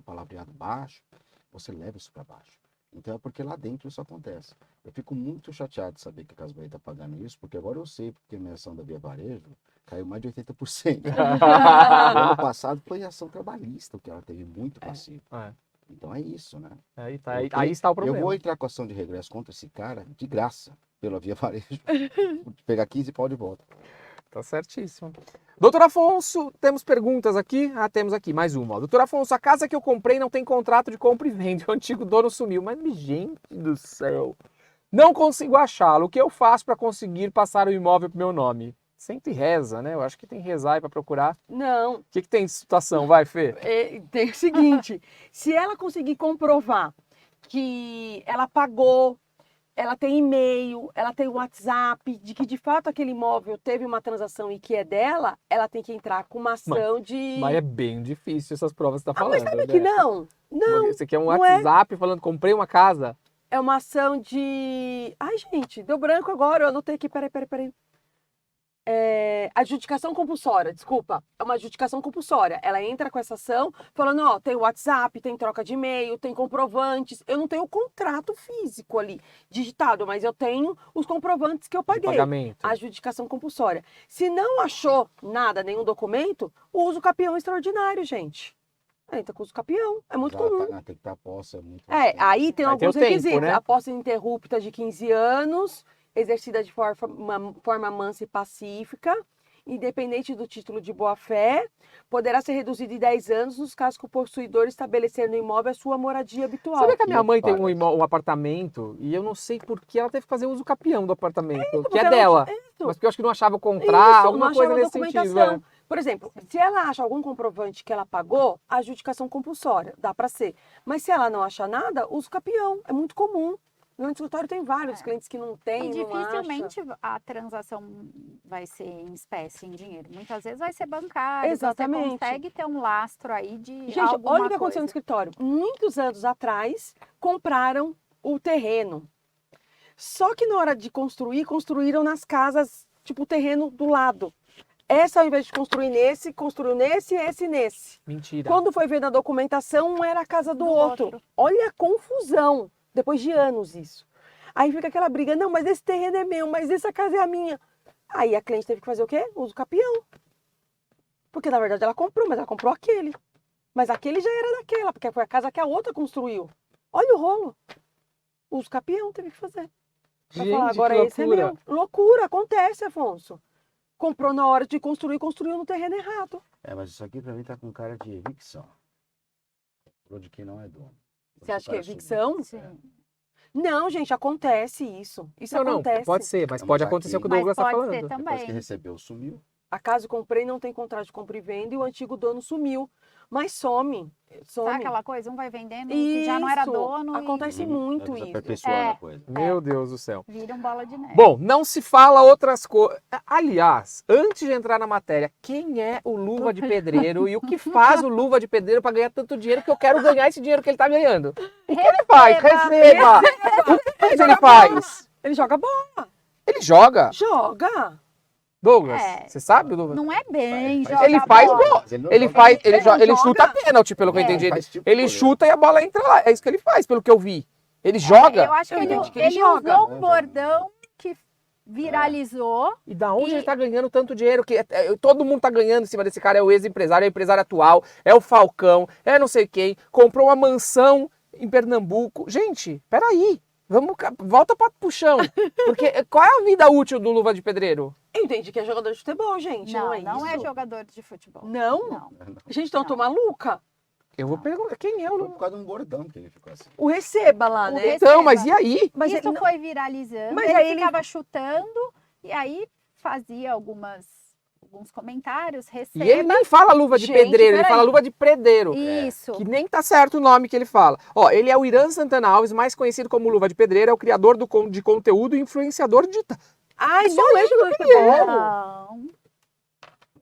Speaker 4: palavreado baixo, você leva isso para baixo. Então é porque lá dentro isso acontece. Eu fico muito chateado de saber que a Casa Bahia está pagando isso, porque agora eu sei porque a minha ação da Via Varejo caiu mais de 80%. O ano passado foi ação trabalhista, que ela teve muito passivo.
Speaker 1: É.
Speaker 4: Então é isso, né?
Speaker 1: Aí está o
Speaker 4: Eu
Speaker 1: problema.
Speaker 4: vou entrar com ação de regresso contra esse cara de graça, pela Via Varejo. Vou pegar 15 pau de volta.
Speaker 1: Tá certíssimo. Doutor Afonso, temos perguntas aqui? Temos aqui, mais uma. Doutor Afonso, a casa que eu comprei não tem contrato de compra e venda. O antigo dono sumiu. Mas, gente do céu. Não consigo achá-lo. O que eu faço para conseguir passar o imóvel pro meu nome? Sempre reza, né? Eu acho que tem que rezar aí para procurar.
Speaker 3: Não,
Speaker 1: O que tem de situação? Vai, Fê.
Speaker 3: tem o seguinte, se ela conseguir comprovar que ela pagou, ela tem e-mail, ela tem WhatsApp, de que de fato aquele imóvel teve uma transação e que é dela, ela tem que entrar com uma ação de...
Speaker 1: Mas é bem difícil essas provas que você tá
Speaker 3: Ah, mas
Speaker 1: falando,
Speaker 3: sabe que
Speaker 1: né?
Speaker 3: não? Não,
Speaker 1: Você quer um
Speaker 3: não é.
Speaker 1: WhatsApp falando, comprei uma casa?
Speaker 3: É uma ação de... Ai, gente, deu branco agora, eu anotei aqui, peraí. Adjudicação compulsória, desculpa. É uma adjudicação compulsória. Ela entra com essa ação falando, ó, tem WhatsApp, tem troca de e-mail, tem comprovantes. Eu não tenho o contrato físico ali digitado, mas eu tenho os comprovantes que eu
Speaker 1: De
Speaker 3: paguei.
Speaker 1: pagamento.
Speaker 3: Adjudicação compulsória. Se não achou nada, nenhum documento, usa o capião extraordinário, gente. Entra com o uso capião. É muito comum.
Speaker 4: Tem que estar a posse, é muito
Speaker 3: Aí tem
Speaker 1: Aí tem
Speaker 3: alguns
Speaker 1: o tempo,
Speaker 3: requisitos.
Speaker 1: né?
Speaker 3: A posse ininterrupta de 15 anos, exercida de forma mansa e pacífica, independente do título de boa-fé, poderá ser reduzido em 10 anos nos casos que o possuidor estabelecer no imóvel a sua moradia habitual.
Speaker 1: Sabia que a minha
Speaker 4: E
Speaker 1: mãe tem
Speaker 4: paga.
Speaker 1: um apartamento e eu não sei por que ela teve que fazer uso capião do apartamento, que
Speaker 3: porque
Speaker 1: é
Speaker 3: ela-
Speaker 1: dela.
Speaker 3: Isso.
Speaker 1: Mas porque eu acho que não achava contrato,
Speaker 3: Isso,
Speaker 1: alguma
Speaker 3: não
Speaker 1: coisa
Speaker 3: achava
Speaker 1: nesse sentido.
Speaker 3: documentação.
Speaker 1: É.
Speaker 3: Por exemplo, se ela acha algum comprovante que ela pagou, a adjudicação compulsória, dá para ser. Mas se ela não achar nada, usa o capião. É muito comum. No escritório tem vários clientes que não
Speaker 2: E
Speaker 3: têm, não acham.
Speaker 2: dificilmente a transação vai ser em espécie, em dinheiro. Muitas vezes vai ser bancário.
Speaker 3: Exatamente.
Speaker 2: Você consegue ter um lastro aí de
Speaker 3: Gente,
Speaker 2: alguma
Speaker 3: olha o que aconteceu no
Speaker 2: coisa.
Speaker 3: escritório. Muitos anos atrás, compraram o terreno. Só que na hora de construir, construíram nas casas, tipo, o terreno do lado. Essa, ao invés de construir nesse, construiu nesse, esse e nesse.
Speaker 1: Mentira.
Speaker 3: Quando foi ver na documentação, um era a casa do outro. Olha a confusão. Depois de anos isso. Aí fica aquela briga, não, mas esse terreno é meu, mas essa casa é a minha. Aí a cliente teve que fazer o quê? Uso capião. Porque na verdade ela comprou, mas ela comprou aquele. Mas aquele já era daquela, porque foi a casa que a outra construiu. Olha o rolo. Uso capião teve que fazer. Pra
Speaker 1: Gente,
Speaker 3: falar, agora
Speaker 1: que
Speaker 3: esse é
Speaker 1: loucura.
Speaker 3: meu. Loucura, acontece, Afonso. Comprou na hora de construir, construiu no terreno errado.
Speaker 4: Mas isso aqui pra mim tá com cara de evicção. Comprou de quem não é dono.
Speaker 3: Você acha que é
Speaker 4: Parece-
Speaker 3: evicção?
Speaker 2: Sim.
Speaker 3: Não, gente, acontece isso. Isso
Speaker 1: Não,
Speaker 3: acontece.
Speaker 1: pode ser, mas
Speaker 4: Não,
Speaker 1: pode
Speaker 4: mas
Speaker 1: acontecer o que o
Speaker 2: Mas
Speaker 1: Douglas tá
Speaker 2: pode
Speaker 1: falando.
Speaker 2: ser
Speaker 4: Depois que
Speaker 2: também.
Speaker 4: recebeu, sumiu.
Speaker 3: Acaso comprei, não tem contrato de compra e venda e o antigo dono sumiu. Mas some.
Speaker 2: Sabe aquela coisa? Um vai vendendo que já não era
Speaker 3: Isso,
Speaker 2: dono
Speaker 3: acontece muito isso.
Speaker 4: Aperfeiçoando
Speaker 2: É.
Speaker 4: a coisa.
Speaker 1: Meu Deus do céu.
Speaker 2: e vira um bola de neve.
Speaker 1: Bom, não se fala outras coisas. Aliás, antes de entrar na matéria, quem é o Luva de Pedreiro e o que faz o Luva de Pedreiro para ganhar tanto dinheiro que eu quero ganhar esse dinheiro que ele tá ganhando? O que ele faz? Receba! O que mais ele faz?
Speaker 3: Ele joga bola.
Speaker 1: Ele joga.
Speaker 3: Joga.
Speaker 1: Douglas,
Speaker 2: É.
Speaker 1: você sabe, Douglas?
Speaker 2: Não é bem
Speaker 4: Ele
Speaker 2: jogar
Speaker 1: Ele faz
Speaker 2: bola.
Speaker 1: gol.
Speaker 4: Mas não
Speaker 1: Ele
Speaker 4: joga
Speaker 1: faz,
Speaker 4: bem.
Speaker 1: ele
Speaker 3: joga.
Speaker 1: chuta pênalti, pelo que eu
Speaker 2: É.
Speaker 1: entendi.
Speaker 4: Faz tipo
Speaker 1: Ele
Speaker 4: goleiro.
Speaker 1: chuta e a bola entra lá. É isso que ele faz, pelo que eu vi. Ele joga.
Speaker 2: Eu acho que
Speaker 3: Eu
Speaker 2: ele,
Speaker 3: entendi que ele
Speaker 2: ele
Speaker 3: joga.
Speaker 2: usou um bordão que viralizou.
Speaker 1: E da onde
Speaker 2: E-
Speaker 1: ele tá ganhando tanto dinheiro? Que todo mundo tá ganhando em cima desse cara. É o ex-empresário, é o empresário atual, é o Falcão, é não sei quem. Comprou uma mansão em Pernambuco. Gente, peraí. Volta pro chão. Porque qual é a vida útil do Luva de Pedreiro?
Speaker 3: Eu entendi que é jogador de futebol, gente. Não, é
Speaker 2: Não é
Speaker 3: isso?
Speaker 2: jogador de futebol.
Speaker 3: Não?
Speaker 2: Não.
Speaker 3: Gente, então eu tô maluca.
Speaker 1: Eu vou perguntar. Quem é o
Speaker 4: Foi
Speaker 1: Luva?
Speaker 4: por causa de um bordão que ele ficou assim.
Speaker 3: O receba lá,
Speaker 2: O
Speaker 3: né?
Speaker 2: receba.
Speaker 1: Então, mas e aí?
Speaker 3: Mas
Speaker 2: Isso
Speaker 3: ele-
Speaker 2: foi viralizando.
Speaker 3: Mas
Speaker 2: ele
Speaker 3: aí ele-
Speaker 2: ficava chutando e aí fazia alguns comentários, receba.
Speaker 1: E ele nem fala luva de
Speaker 3: Gente,
Speaker 1: pedreiro, ele
Speaker 3: peraí.
Speaker 1: fala luva de predeiro.
Speaker 2: Isso.
Speaker 1: Que nem tá certo o nome que ele fala. Ó, ele é o Irã Santana Alves, mais conhecido como Luva de Pedreiro, é o criador de conteúdo e influenciador digital.
Speaker 3: Ai, não é jogador de futebol.
Speaker 2: Não.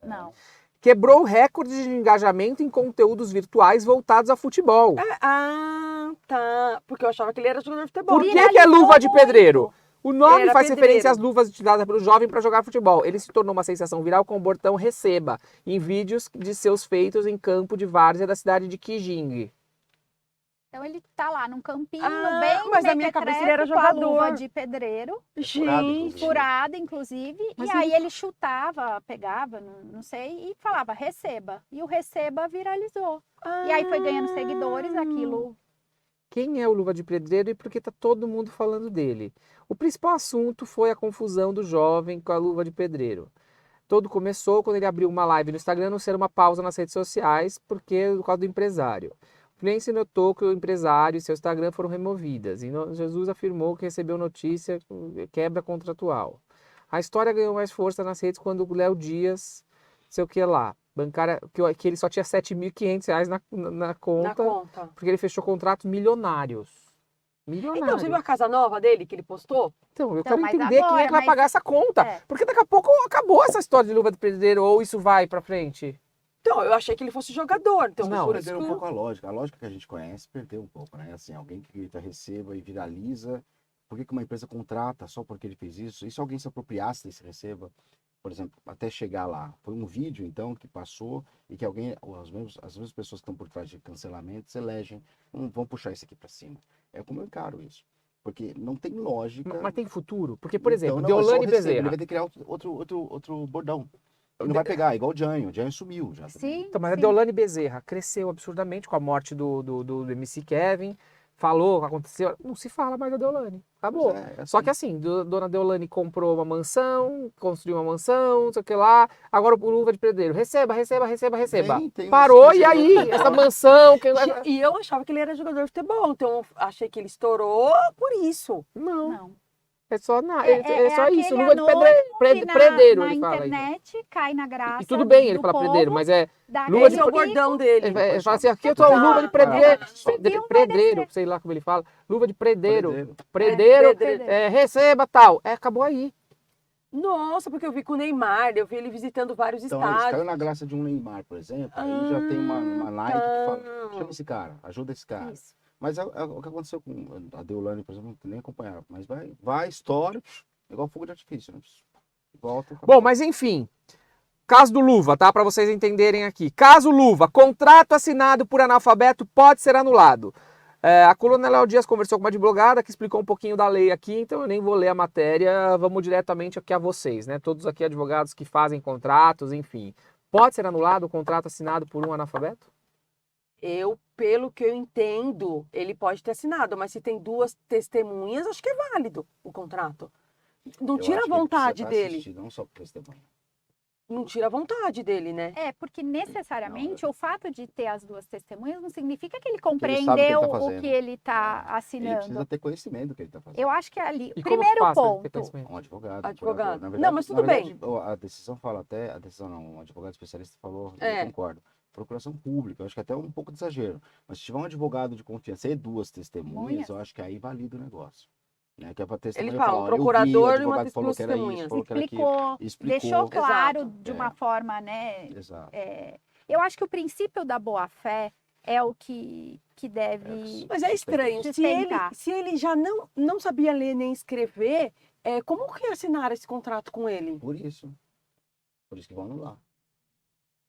Speaker 2: Não.
Speaker 1: Quebrou recorde de engajamento em conteúdos virtuais voltados a futebol.
Speaker 3: Ah, tá. Porque eu achava que ele era jogador de futebol.
Speaker 1: Por que é luva de pedreiro? O nome
Speaker 3: Era
Speaker 1: faz
Speaker 3: pedreiro.
Speaker 1: referência às luvas utilizadas pelo jovem para jogar futebol. Ele se tornou uma sensação viral com o bordão Receba, em vídeos de seus feitos em campo de várzea da cidade de Quijing.
Speaker 2: Então ele tá lá num campinho,
Speaker 3: Ah,
Speaker 2: bem
Speaker 3: mas na minha cabeça ele era
Speaker 2: mequetrefe, com a
Speaker 3: jogador.
Speaker 2: luva de pedreiro,
Speaker 3: Gente.
Speaker 2: furada, inclusive,
Speaker 1: Mas
Speaker 2: e aí ele chutava, pegava, não sei, e falava, receba. E o receba viralizou. E aí foi ganhando seguidores, aquilo.
Speaker 1: Quem é o Luva de Pedreiro e por que tá todo mundo falando dele? O principal assunto foi a confusão do jovem com a luva de pedreiro. Todo começou quando ele abriu uma live no Instagram, não ser uma pausa nas redes sociais, por causa do empresário. O influencer notou que o empresário e seu Instagram foram removidas. E Jesus afirmou que recebeu notícia quebra contratual. A história ganhou mais força nas redes quando o Léo Dias, sei o que lá, bancária, que ele só tinha R$ 7.500 na
Speaker 3: Na
Speaker 1: conta,
Speaker 3: conta.
Speaker 1: porque ele fechou contratos milionários. Milionário.
Speaker 3: Então, você viu a casa nova dele que ele postou?
Speaker 1: Então, eu
Speaker 2: Então,
Speaker 1: quero
Speaker 2: mas
Speaker 1: entender quem é
Speaker 2: agora,
Speaker 1: que vai
Speaker 2: mas-
Speaker 1: pagar essa conta.
Speaker 2: É.
Speaker 1: Porque daqui a pouco acabou essa história de luva de pedreiro, ou isso vai pra frente.
Speaker 3: Então, eu achei que ele fosse jogador. Então,
Speaker 1: Não,
Speaker 3: por isso
Speaker 4: Perdeu um
Speaker 3: que...
Speaker 4: pouco a lógica. A lógica que a gente conhece perdeu um pouco, né? Assim, alguém que grita, receba e viraliza. Por que que uma empresa contrata só porque ele fez isso? E se alguém se apropriasse desse receba? Por exemplo, até chegar lá. Foi um vídeo, então, que passou e que alguém, as mesmas pessoas que estão por trás de cancelamentos elegem, vão puxar isso aqui para cima. É como eu encaro isso. Porque não tem lógica.
Speaker 1: Mas tem futuro? Porque, por exemplo,
Speaker 4: Então, não, é só o
Speaker 1: Deolane
Speaker 4: receba, Ele
Speaker 1: Bezerra.
Speaker 4: vai ter que criar outro bordão. Ele não vai pegar, igual o Jânio. O Jânio sumiu já.
Speaker 2: Sim,
Speaker 1: Então, mas a
Speaker 2: sim.
Speaker 1: Deolane Bezerra cresceu absurdamente com a morte do MC Kevin. Falou, aconteceu. Não se fala mais da Deolane. Acabou. Só que assim, dona Deolane comprou uma mansão, construiu uma mansão, não sei o que lá. Agora o luva de pedreiro. Receba.
Speaker 4: Tem uns
Speaker 1: Parou,
Speaker 4: 15
Speaker 1: e aí?
Speaker 4: anos.
Speaker 1: Essa mansão.
Speaker 3: E eu achava que ele era jogador de futebol, então eu achei que ele estourou por isso.
Speaker 1: Não,
Speaker 2: Não.
Speaker 1: é só,
Speaker 2: É
Speaker 1: só isso.
Speaker 2: aquele
Speaker 1: Luva de
Speaker 2: anônimo que
Speaker 1: pedreiro,
Speaker 2: na
Speaker 1: ele fala.
Speaker 2: internet cai na graça
Speaker 1: E tudo bem ele
Speaker 2: do
Speaker 1: falar
Speaker 2: povo,
Speaker 1: pedreiro, mas é.
Speaker 2: dá
Speaker 1: luva
Speaker 3: Esse
Speaker 1: de
Speaker 3: é o
Speaker 2: aquele
Speaker 3: bordão dele.
Speaker 1: Ele fala assim, aqui eu tô
Speaker 3: Ah,
Speaker 1: luva de
Speaker 2: subiu, vai
Speaker 1: pedreiro,
Speaker 2: descer.
Speaker 1: sei lá como ele fala. Luva de pedreiro.
Speaker 4: Predeiro.
Speaker 1: Predeiro,
Speaker 3: Pedreiro.
Speaker 1: receba tal. Acabou aí.
Speaker 3: Nossa, porque eu vi com o Neymar, eu vi ele visitando vários
Speaker 4: Então, isso
Speaker 3: estádios.
Speaker 4: caiu na graça de um Neymar, por exemplo. Aí já tem uma Nike que fala, chama esse cara, ajuda esse cara.
Speaker 2: Isso.
Speaker 4: Mas é o que aconteceu com a Deolane, por exemplo, não nem acompanhava. Mas vai, estoura, igual fogo de artifício, né? Volta.
Speaker 1: Bom, mas enfim. Caso do Luva, tá? Para vocês entenderem aqui. Caso Luva, contrato assinado por analfabeto pode ser anulado. A coluna Léo Dias conversou com uma advogada que explicou um pouquinho da lei aqui, então eu nem vou ler a matéria, vamos diretamente aqui a vocês, né? Todos aqui advogados que fazem contratos, enfim. Pode ser anulado o contrato assinado por um analfabeto?
Speaker 3: Pelo que eu entendo, ele pode ter assinado, mas se tem duas testemunhas, acho que é válido o contrato. Não tira a vontade dele.
Speaker 4: Não só por testemunha.
Speaker 3: Não tira a vontade dele, né?
Speaker 2: É, porque necessariamente
Speaker 4: Não,
Speaker 2: o fato de ter as duas testemunhas não significa que ele
Speaker 4: ele sabe o que ele
Speaker 2: compreendeu
Speaker 4: tá
Speaker 2: o
Speaker 4: fazendo.
Speaker 2: que ele está
Speaker 4: Ele
Speaker 2: assinando.
Speaker 4: precisa ter conhecimento do que ele está fazendo.
Speaker 2: Eu acho que ali,
Speaker 1: E como
Speaker 2: primeiro
Speaker 1: que passa esse
Speaker 2: ponto,
Speaker 1: conhecimento?
Speaker 4: Um advogado.
Speaker 3: Advogado.
Speaker 4: Na
Speaker 3: Não, mas tudo
Speaker 4: na verdade, a decisão fala até, a decisão não, um advogado especialista falou,
Speaker 3: É.
Speaker 4: eu concordo. Procuração pública, eu acho que até um pouco de exagero. Mas se tiver um advogado de confiança e duas testemunhas, eu acho que aí valida o negócio. Né? Que é pra testemunha
Speaker 3: Ele fala,
Speaker 4: falar,
Speaker 3: um
Speaker 4: "Olha, eu vi, o
Speaker 3: procurador e uma
Speaker 4: advogado falou
Speaker 3: duas
Speaker 4: que era isso,
Speaker 3: testemunhas."
Speaker 4: falou que era aquilo."
Speaker 2: explicou,
Speaker 4: Explicou.
Speaker 2: deixou claro
Speaker 3: Exato.
Speaker 2: de uma forma, né?
Speaker 4: Exato.
Speaker 2: Eu acho que o princípio da boa-fé é o que deve.
Speaker 3: Mas é estranho,
Speaker 2: Sustentar.
Speaker 3: se ele já não sabia ler nem escrever, como que assinaram esse contrato com ele?
Speaker 4: Por isso. Por isso que vão anular.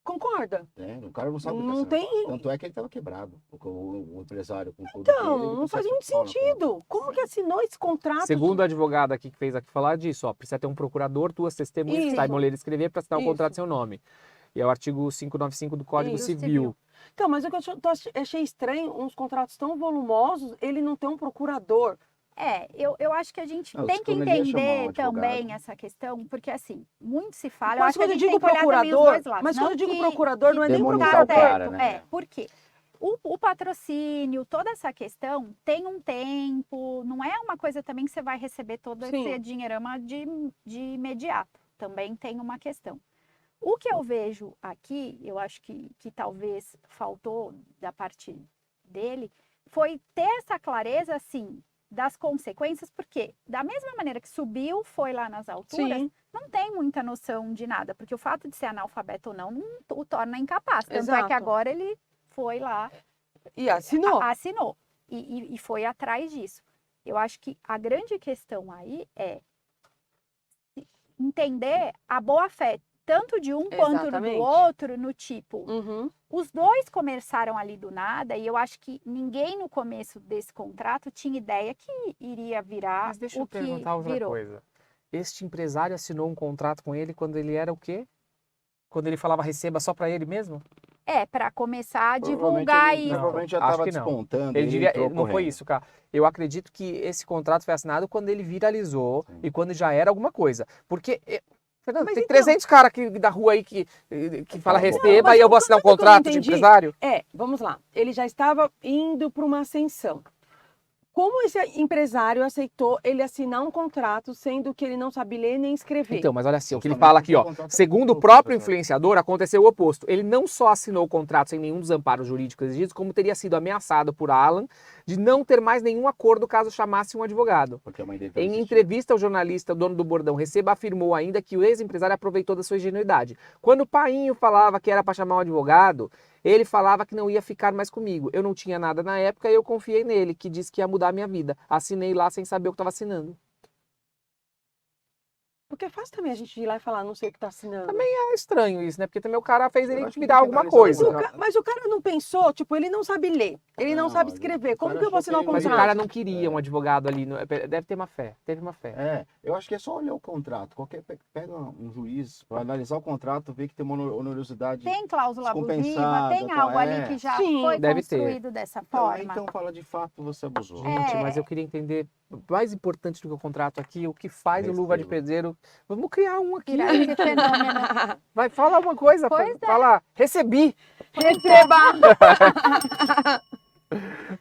Speaker 3: Concorda?
Speaker 4: Né? O cara não sabe o que tá
Speaker 3: Não
Speaker 4: assinando.
Speaker 3: tem.
Speaker 4: Tanto é que ele estava quebrado. O empresário com tudo
Speaker 3: Então,
Speaker 4: dele, ele
Speaker 3: não faz
Speaker 4: consegue
Speaker 3: muito
Speaker 4: falar com ele.
Speaker 3: sentido. Como que assinou esse contrato?
Speaker 1: Segundo a advogada aqui que fez aqui falar disso, ó, precisa ter um procurador, duas testemunhas que
Speaker 3: Isso.
Speaker 1: saibam ler e escrever para assinar o
Speaker 3: Isso.
Speaker 1: contrato em seu nome. E é o artigo 595 do Código
Speaker 3: Isso,
Speaker 1: Civil.
Speaker 3: Então, mas o que achei estranho, uns contratos tão volumosos, ele não tem um procurador.
Speaker 2: Eu acho que a gente
Speaker 4: Não,
Speaker 2: tem que
Speaker 4: quando ele ia chamar um
Speaker 2: entender
Speaker 4: advogado.
Speaker 2: também essa questão, porque assim, muito se fala, eu
Speaker 3: Mas
Speaker 2: acho que a
Speaker 3: quando eu
Speaker 2: gente
Speaker 3: digo
Speaker 2: tem que olhar também os
Speaker 3: procurador,
Speaker 2: dois lados.
Speaker 3: mas
Speaker 2: não
Speaker 3: quando eu digo
Speaker 2: que-
Speaker 3: procurador, não é
Speaker 2: que
Speaker 3: nem
Speaker 4: demonizar
Speaker 3: tá
Speaker 4: o cara,
Speaker 3: certo.
Speaker 4: né?
Speaker 2: Por quê? O patrocínio, toda essa questão tem um tempo, não é uma coisa também que você vai receber todo
Speaker 3: Sim.
Speaker 2: esse dinheirama de imediato. Também tem uma questão. O que eu vejo aqui, eu acho que talvez faltou da parte dele, foi ter essa clareza, assim, das consequências, porque da mesma maneira que subiu, foi lá nas alturas,
Speaker 3: Sim.
Speaker 2: não tem muita noção de nada, porque o fato de ser analfabeto ou não o torna incapaz. Tanto é
Speaker 3: Exato.
Speaker 2: que agora ele foi lá,
Speaker 3: E assinou.
Speaker 2: assinou e foi atrás disso. Eu acho que a grande questão aí é entender a boa-fé, tanto de um quanto
Speaker 3: Exatamente.
Speaker 2: do outro, no tipo,
Speaker 3: Uhum.
Speaker 2: os dois começaram ali do nada e eu acho que ninguém no começo desse contrato tinha ideia que iria virar
Speaker 1: Mas deixa
Speaker 2: o
Speaker 1: eu
Speaker 2: que
Speaker 1: perguntar outra
Speaker 2: virou.
Speaker 1: coisa. Este empresário assinou um contrato com ele quando ele era o quê? Quando ele falava receba só para ele mesmo?
Speaker 2: Para começar a
Speaker 4: Provavelmente
Speaker 2: divulgar
Speaker 4: ele-
Speaker 2: isso.
Speaker 4: Provavelmente já
Speaker 1: Acho
Speaker 4: estava
Speaker 1: que não.
Speaker 4: despontando.
Speaker 1: Ele devia,
Speaker 4: entrou
Speaker 1: não foi
Speaker 4: correndo.
Speaker 1: isso, cara. Eu acredito que esse contrato foi assinado quando ele viralizou
Speaker 4: Sim.
Speaker 1: e quando já era alguma coisa. Porque, Fernando,
Speaker 3: Mas
Speaker 1: tem
Speaker 3: então-
Speaker 1: 300 caras aqui da rua aí que fala
Speaker 4: Não,
Speaker 1: receba
Speaker 3: mas
Speaker 1: e eu vou
Speaker 3: uma
Speaker 1: assinar um
Speaker 3: coisa que eu não
Speaker 1: contrato de
Speaker 3: entendi-
Speaker 1: empresário?
Speaker 3: Vamos lá. Ele já estava indo para uma ascensão. Como esse empresário aceitou ele assinar um contrato, sendo que ele não sabe ler nem escrever?
Speaker 1: Então, mas olha assim, o que ele
Speaker 4: Justamente
Speaker 1: fala aqui,
Speaker 4: porque
Speaker 1: ó.
Speaker 4: o contrato é
Speaker 1: Segundo o
Speaker 4: público,
Speaker 1: próprio
Speaker 4: pessoal.
Speaker 1: influenciador, aconteceu o oposto. Ele não só assinou o contrato sem nenhum dos amparos jurídicos exigidos, como teria sido ameaçado por Alan de não ter mais nenhum acordo caso chamasse um advogado.
Speaker 4: Porque a mãe dele tá
Speaker 1: Em
Speaker 4: assistindo.
Speaker 1: entrevista ao jornalista, o dono do bordão Receba afirmou ainda que o ex-empresário aproveitou da sua ingenuidade. Quando o painho falava que era para chamar um advogado, ele falava que não ia ficar mais comigo. Eu não tinha nada na época e eu confiei nele, que disse que ia mudar a minha vida. Assinei lá sem saber o que estava assinando.
Speaker 3: Porque é fácil também a gente ir lá e falar, não sei o que tá assinando.
Speaker 1: Também é estranho isso, né? Porque também o cara fez ele
Speaker 4: Eu acho
Speaker 1: me
Speaker 4: que
Speaker 1: dar
Speaker 4: tem que
Speaker 1: alguma
Speaker 4: analisar
Speaker 1: coisa.
Speaker 4: agora.
Speaker 3: Mas o cara não pensou, tipo, ele não sabe ler, ele não
Speaker 4: Não,
Speaker 3: sabe
Speaker 4: o
Speaker 3: escrever. Como
Speaker 4: cara
Speaker 3: que eu vou
Speaker 4: achou que
Speaker 3: assinar um
Speaker 4: ele-
Speaker 1: Mas o
Speaker 3: contrato?
Speaker 1: cara não queria um advogado ali. Deve ter uma fé. Teve uma fé.
Speaker 4: É, eu acho que é só olhar o contrato. Pega um juiz para analisar o contrato, ver que tem uma onerosidade.
Speaker 2: Tem cláusula abusiva,
Speaker 4: Descompensada,
Speaker 2: tem
Speaker 4: tá,
Speaker 2: algo ali
Speaker 4: é.
Speaker 2: que já
Speaker 3: Sim,
Speaker 2: foi
Speaker 1: deve ter.
Speaker 2: construído dessa
Speaker 4: Então,
Speaker 2: forma.
Speaker 4: então fala de fato, você abusou.
Speaker 1: Gente,
Speaker 2: É.
Speaker 1: mas eu queria entender, mais importante do que o contrato aqui, o que faz o Luva de
Speaker 4: Receba.
Speaker 1: Pedreiro. Vamos criar um aqui.
Speaker 2: Virar esse fenômeno.
Speaker 1: Vai, fala alguma coisa.
Speaker 2: Pois é.
Speaker 1: Fala, recebi.
Speaker 3: Receba!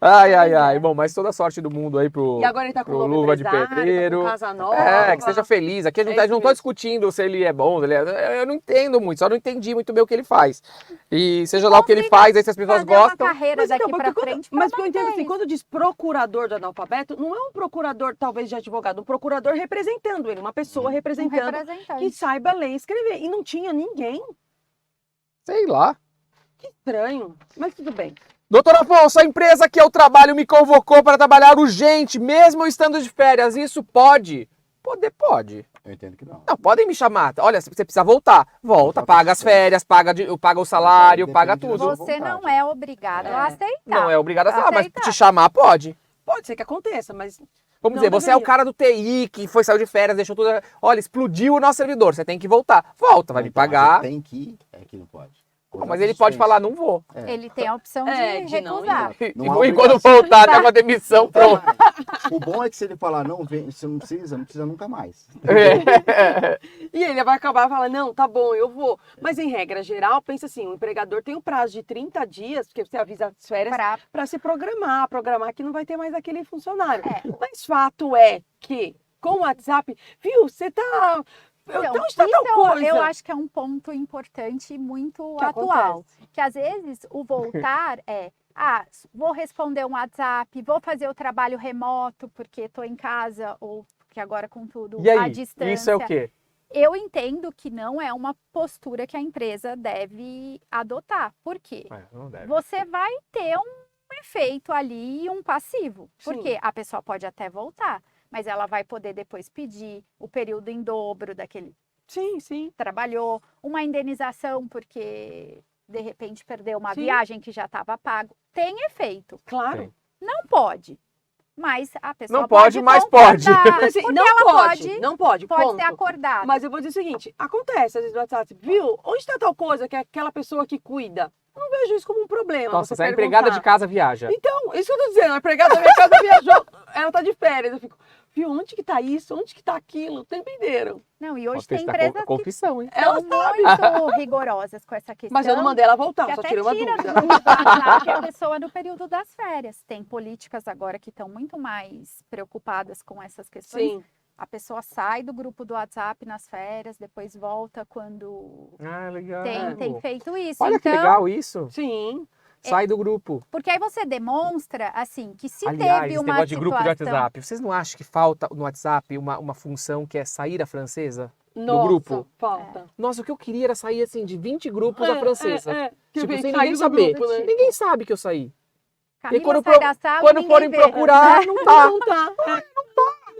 Speaker 1: Ai, ai,
Speaker 3: Pois
Speaker 1: ai.
Speaker 3: é.
Speaker 1: Bom, mas toda a sorte do mundo aí pro...
Speaker 3: E agora ele tá com
Speaker 1: pro
Speaker 3: o novo
Speaker 1: Luva de
Speaker 3: empresário, tá
Speaker 1: Pedreiro.
Speaker 3: com casa nova.
Speaker 1: É, que seja feliz. Aqui a gente
Speaker 3: É
Speaker 1: não
Speaker 3: isso
Speaker 1: tô
Speaker 3: mesmo.
Speaker 1: discutindo se ele é bom, se ele é... Eu não entendo muito, só não entendi muito bem o que ele faz. E seja lá o que ele faz, aí se as pessoas
Speaker 2: Fazer uma
Speaker 1: gostam...
Speaker 2: carreira
Speaker 3: Mas então,
Speaker 2: daqui pra
Speaker 3: porque
Speaker 2: frente.
Speaker 3: mas
Speaker 2: pra
Speaker 3: que eu entendo
Speaker 2: manter
Speaker 3: assim,
Speaker 2: isso.
Speaker 3: quando diz procurador do analfabeto, não é um procurador talvez de advogado, um procurador representando ele, uma pessoa
Speaker 2: Um
Speaker 3: representando que
Speaker 2: representante.
Speaker 3: saiba ler e escrever. E não tinha ninguém.
Speaker 1: Sei lá.
Speaker 3: Estranho, mas tudo bem.
Speaker 1: Doutor Afonso, a empresa que eu trabalho me convocou para trabalhar urgente, mesmo eu estando de férias. Isso pode? Pode.
Speaker 4: Eu entendo que não.
Speaker 1: Não, podem me chamar. Olha, você precisa voltar. Volta, paga as férias, paga o salário,
Speaker 4: Depende
Speaker 1: paga
Speaker 4: da
Speaker 1: tudo.
Speaker 4: sua
Speaker 2: Você não
Speaker 4: vontade.
Speaker 2: é obrigado
Speaker 3: É.
Speaker 2: a aceitar.
Speaker 1: Não é obrigado a falar, mas
Speaker 2: Aceitar.
Speaker 1: te chamar pode.
Speaker 3: Pode ser que aconteça, mas
Speaker 1: Vamos
Speaker 3: Não
Speaker 1: dizer, você é o
Speaker 3: deveria.
Speaker 1: cara do TI que saiu de férias, deixou tudo. Olha, explodiu o nosso servidor, você tem que voltar. Volta, vai me
Speaker 4: Então,
Speaker 1: pagar.
Speaker 4: Tem que ir, é que não pode.
Speaker 1: Mas ele pode falar, não vou.
Speaker 4: É.
Speaker 2: Ele tem a opção
Speaker 3: É,
Speaker 2: de
Speaker 3: de não ir.
Speaker 2: recusar.
Speaker 4: Não há
Speaker 1: E quando
Speaker 4: obrigação.
Speaker 1: voltar, dá uma demissão, pronto.
Speaker 4: O bom é que se ele falar não, vem, você não precisa nunca mais.
Speaker 1: É.
Speaker 3: E ele vai acabar falando, não, tá bom, eu vou. Mas em regra geral, pensa assim, o empregador tem um prazo de 30 dias, porque você avisa as férias,
Speaker 2: Pra-
Speaker 3: para se programar que não vai ter mais aquele funcionário.
Speaker 2: É.
Speaker 3: Mas fato é que com o WhatsApp, viu, você tá...
Speaker 2: Então,
Speaker 3: Então, está tal
Speaker 2: isso
Speaker 3: coisa.
Speaker 2: eu acho que é um ponto importante e muito
Speaker 3: Que
Speaker 2: atual. Que às vezes o voltar é, vou responder um WhatsApp, vou fazer o trabalho remoto porque estou em casa ou porque agora com tudo
Speaker 1: E
Speaker 2: à
Speaker 1: aí,
Speaker 2: distância.
Speaker 1: isso é o quê?
Speaker 2: Eu entendo que não é uma postura que a empresa deve adotar. Por quê?
Speaker 1: Não deve.
Speaker 2: Você vai ter um efeito ali, um passivo.
Speaker 3: Sim.
Speaker 2: Porque a pessoa pode até voltar, mas ela vai poder depois pedir o período em dobro daquele
Speaker 3: Sim, sim.
Speaker 2: trabalhou, uma indenização porque de repente perdeu uma
Speaker 3: Sim.
Speaker 2: viagem que já estava pago. Tem efeito.
Speaker 3: Claro.
Speaker 1: Sim.
Speaker 2: Não pode. Mas a pessoa
Speaker 1: Não pode, mas
Speaker 2: concordar,
Speaker 1: pode.
Speaker 3: Mas, assim,
Speaker 2: porque
Speaker 3: não
Speaker 2: ela
Speaker 3: pode, não pode,
Speaker 2: pode
Speaker 3: ponto.
Speaker 2: ser acordada.
Speaker 3: Mas eu vou dizer o seguinte, acontece às vezes no WhatsApp, viu? Onde está tal coisa que é aquela pessoa que cuida? Eu não vejo isso como um problema.
Speaker 1: Nossa,
Speaker 3: você
Speaker 1: se a empregada de
Speaker 3: perguntar.
Speaker 1: casa viaja.
Speaker 3: Então, isso que eu tô dizendo, a empregada da minha casa viajou, ela tá de férias. Eu fico, viu, onde que tá isso? Onde que tá aquilo? O tempo inteiro.
Speaker 2: Não, e hoje
Speaker 1: Nossa,
Speaker 2: tem
Speaker 1: esse tá
Speaker 2: empresas que
Speaker 1: confissão, hein?
Speaker 3: Ela
Speaker 2: são muito rigorosas com essa questão.
Speaker 3: Mas eu não mandei ela voltar,
Speaker 2: que
Speaker 3: só
Speaker 2: até
Speaker 3: tirei uma
Speaker 2: tira
Speaker 3: dúvida.
Speaker 2: do WhatsApp a pessoa no período das férias. Tem políticas agora que estão muito mais preocupadas com essas questões.
Speaker 3: Sim,
Speaker 2: A pessoa sai do grupo do WhatsApp nas férias, depois volta quando
Speaker 1: Ah, legal.
Speaker 2: tem feito isso.
Speaker 1: Olha que
Speaker 2: Então,
Speaker 1: legal isso.
Speaker 3: sim.
Speaker 1: Sai do grupo.
Speaker 2: porque aí você demonstra, assim, que se
Speaker 1: Aliás,
Speaker 2: teve
Speaker 1: esse
Speaker 2: uma
Speaker 1: negócio de grupo de
Speaker 2: situação...
Speaker 1: WhatsApp. Vocês não acham que falta no WhatsApp uma função que é sair a francesa?
Speaker 3: Nossa,
Speaker 1: grupo.
Speaker 3: falta.
Speaker 1: Nossa, o que eu queria era sair assim de 20 grupos a francesa.
Speaker 3: Que
Speaker 1: Tipo,
Speaker 3: vem
Speaker 1: sem
Speaker 3: sair
Speaker 1: ninguém
Speaker 3: do
Speaker 1: saber.
Speaker 3: grupo, né?
Speaker 1: Ninguém sabe que eu saí.
Speaker 2: Camila
Speaker 1: quando
Speaker 2: sai da sala,
Speaker 1: Quando
Speaker 2: ninguém
Speaker 1: forem
Speaker 2: vê.
Speaker 1: procurar, não tá.
Speaker 3: Não tá.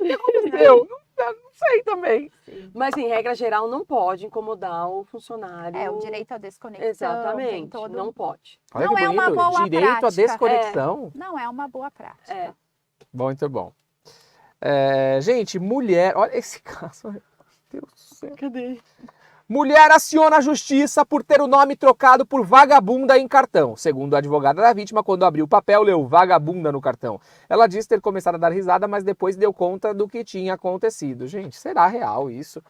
Speaker 1: Eu não sei também.
Speaker 3: Mas, em regra geral, não pode incomodar o funcionário.
Speaker 2: É, o direito à desconexão. tem
Speaker 3: Exatamente,
Speaker 2: todo...
Speaker 3: não pode.
Speaker 1: Olha
Speaker 2: Não
Speaker 1: que
Speaker 2: é uma
Speaker 1: bonito.
Speaker 2: boa
Speaker 1: Direito à
Speaker 2: prática.
Speaker 1: desconexão.
Speaker 2: Não é uma boa prática.
Speaker 3: É.
Speaker 1: Bom, então bom. Gente, mulher. Olha esse caso. Meu Deus do céu.
Speaker 3: Cadê?
Speaker 1: Mulher aciona a justiça por ter o nome trocado por vagabunda em cartão. Segundo a advogada da vítima, quando abriu o papel, leu vagabunda no cartão. Ela disse ter começado a dar risada, mas depois deu conta do que tinha acontecido. Gente, será real isso?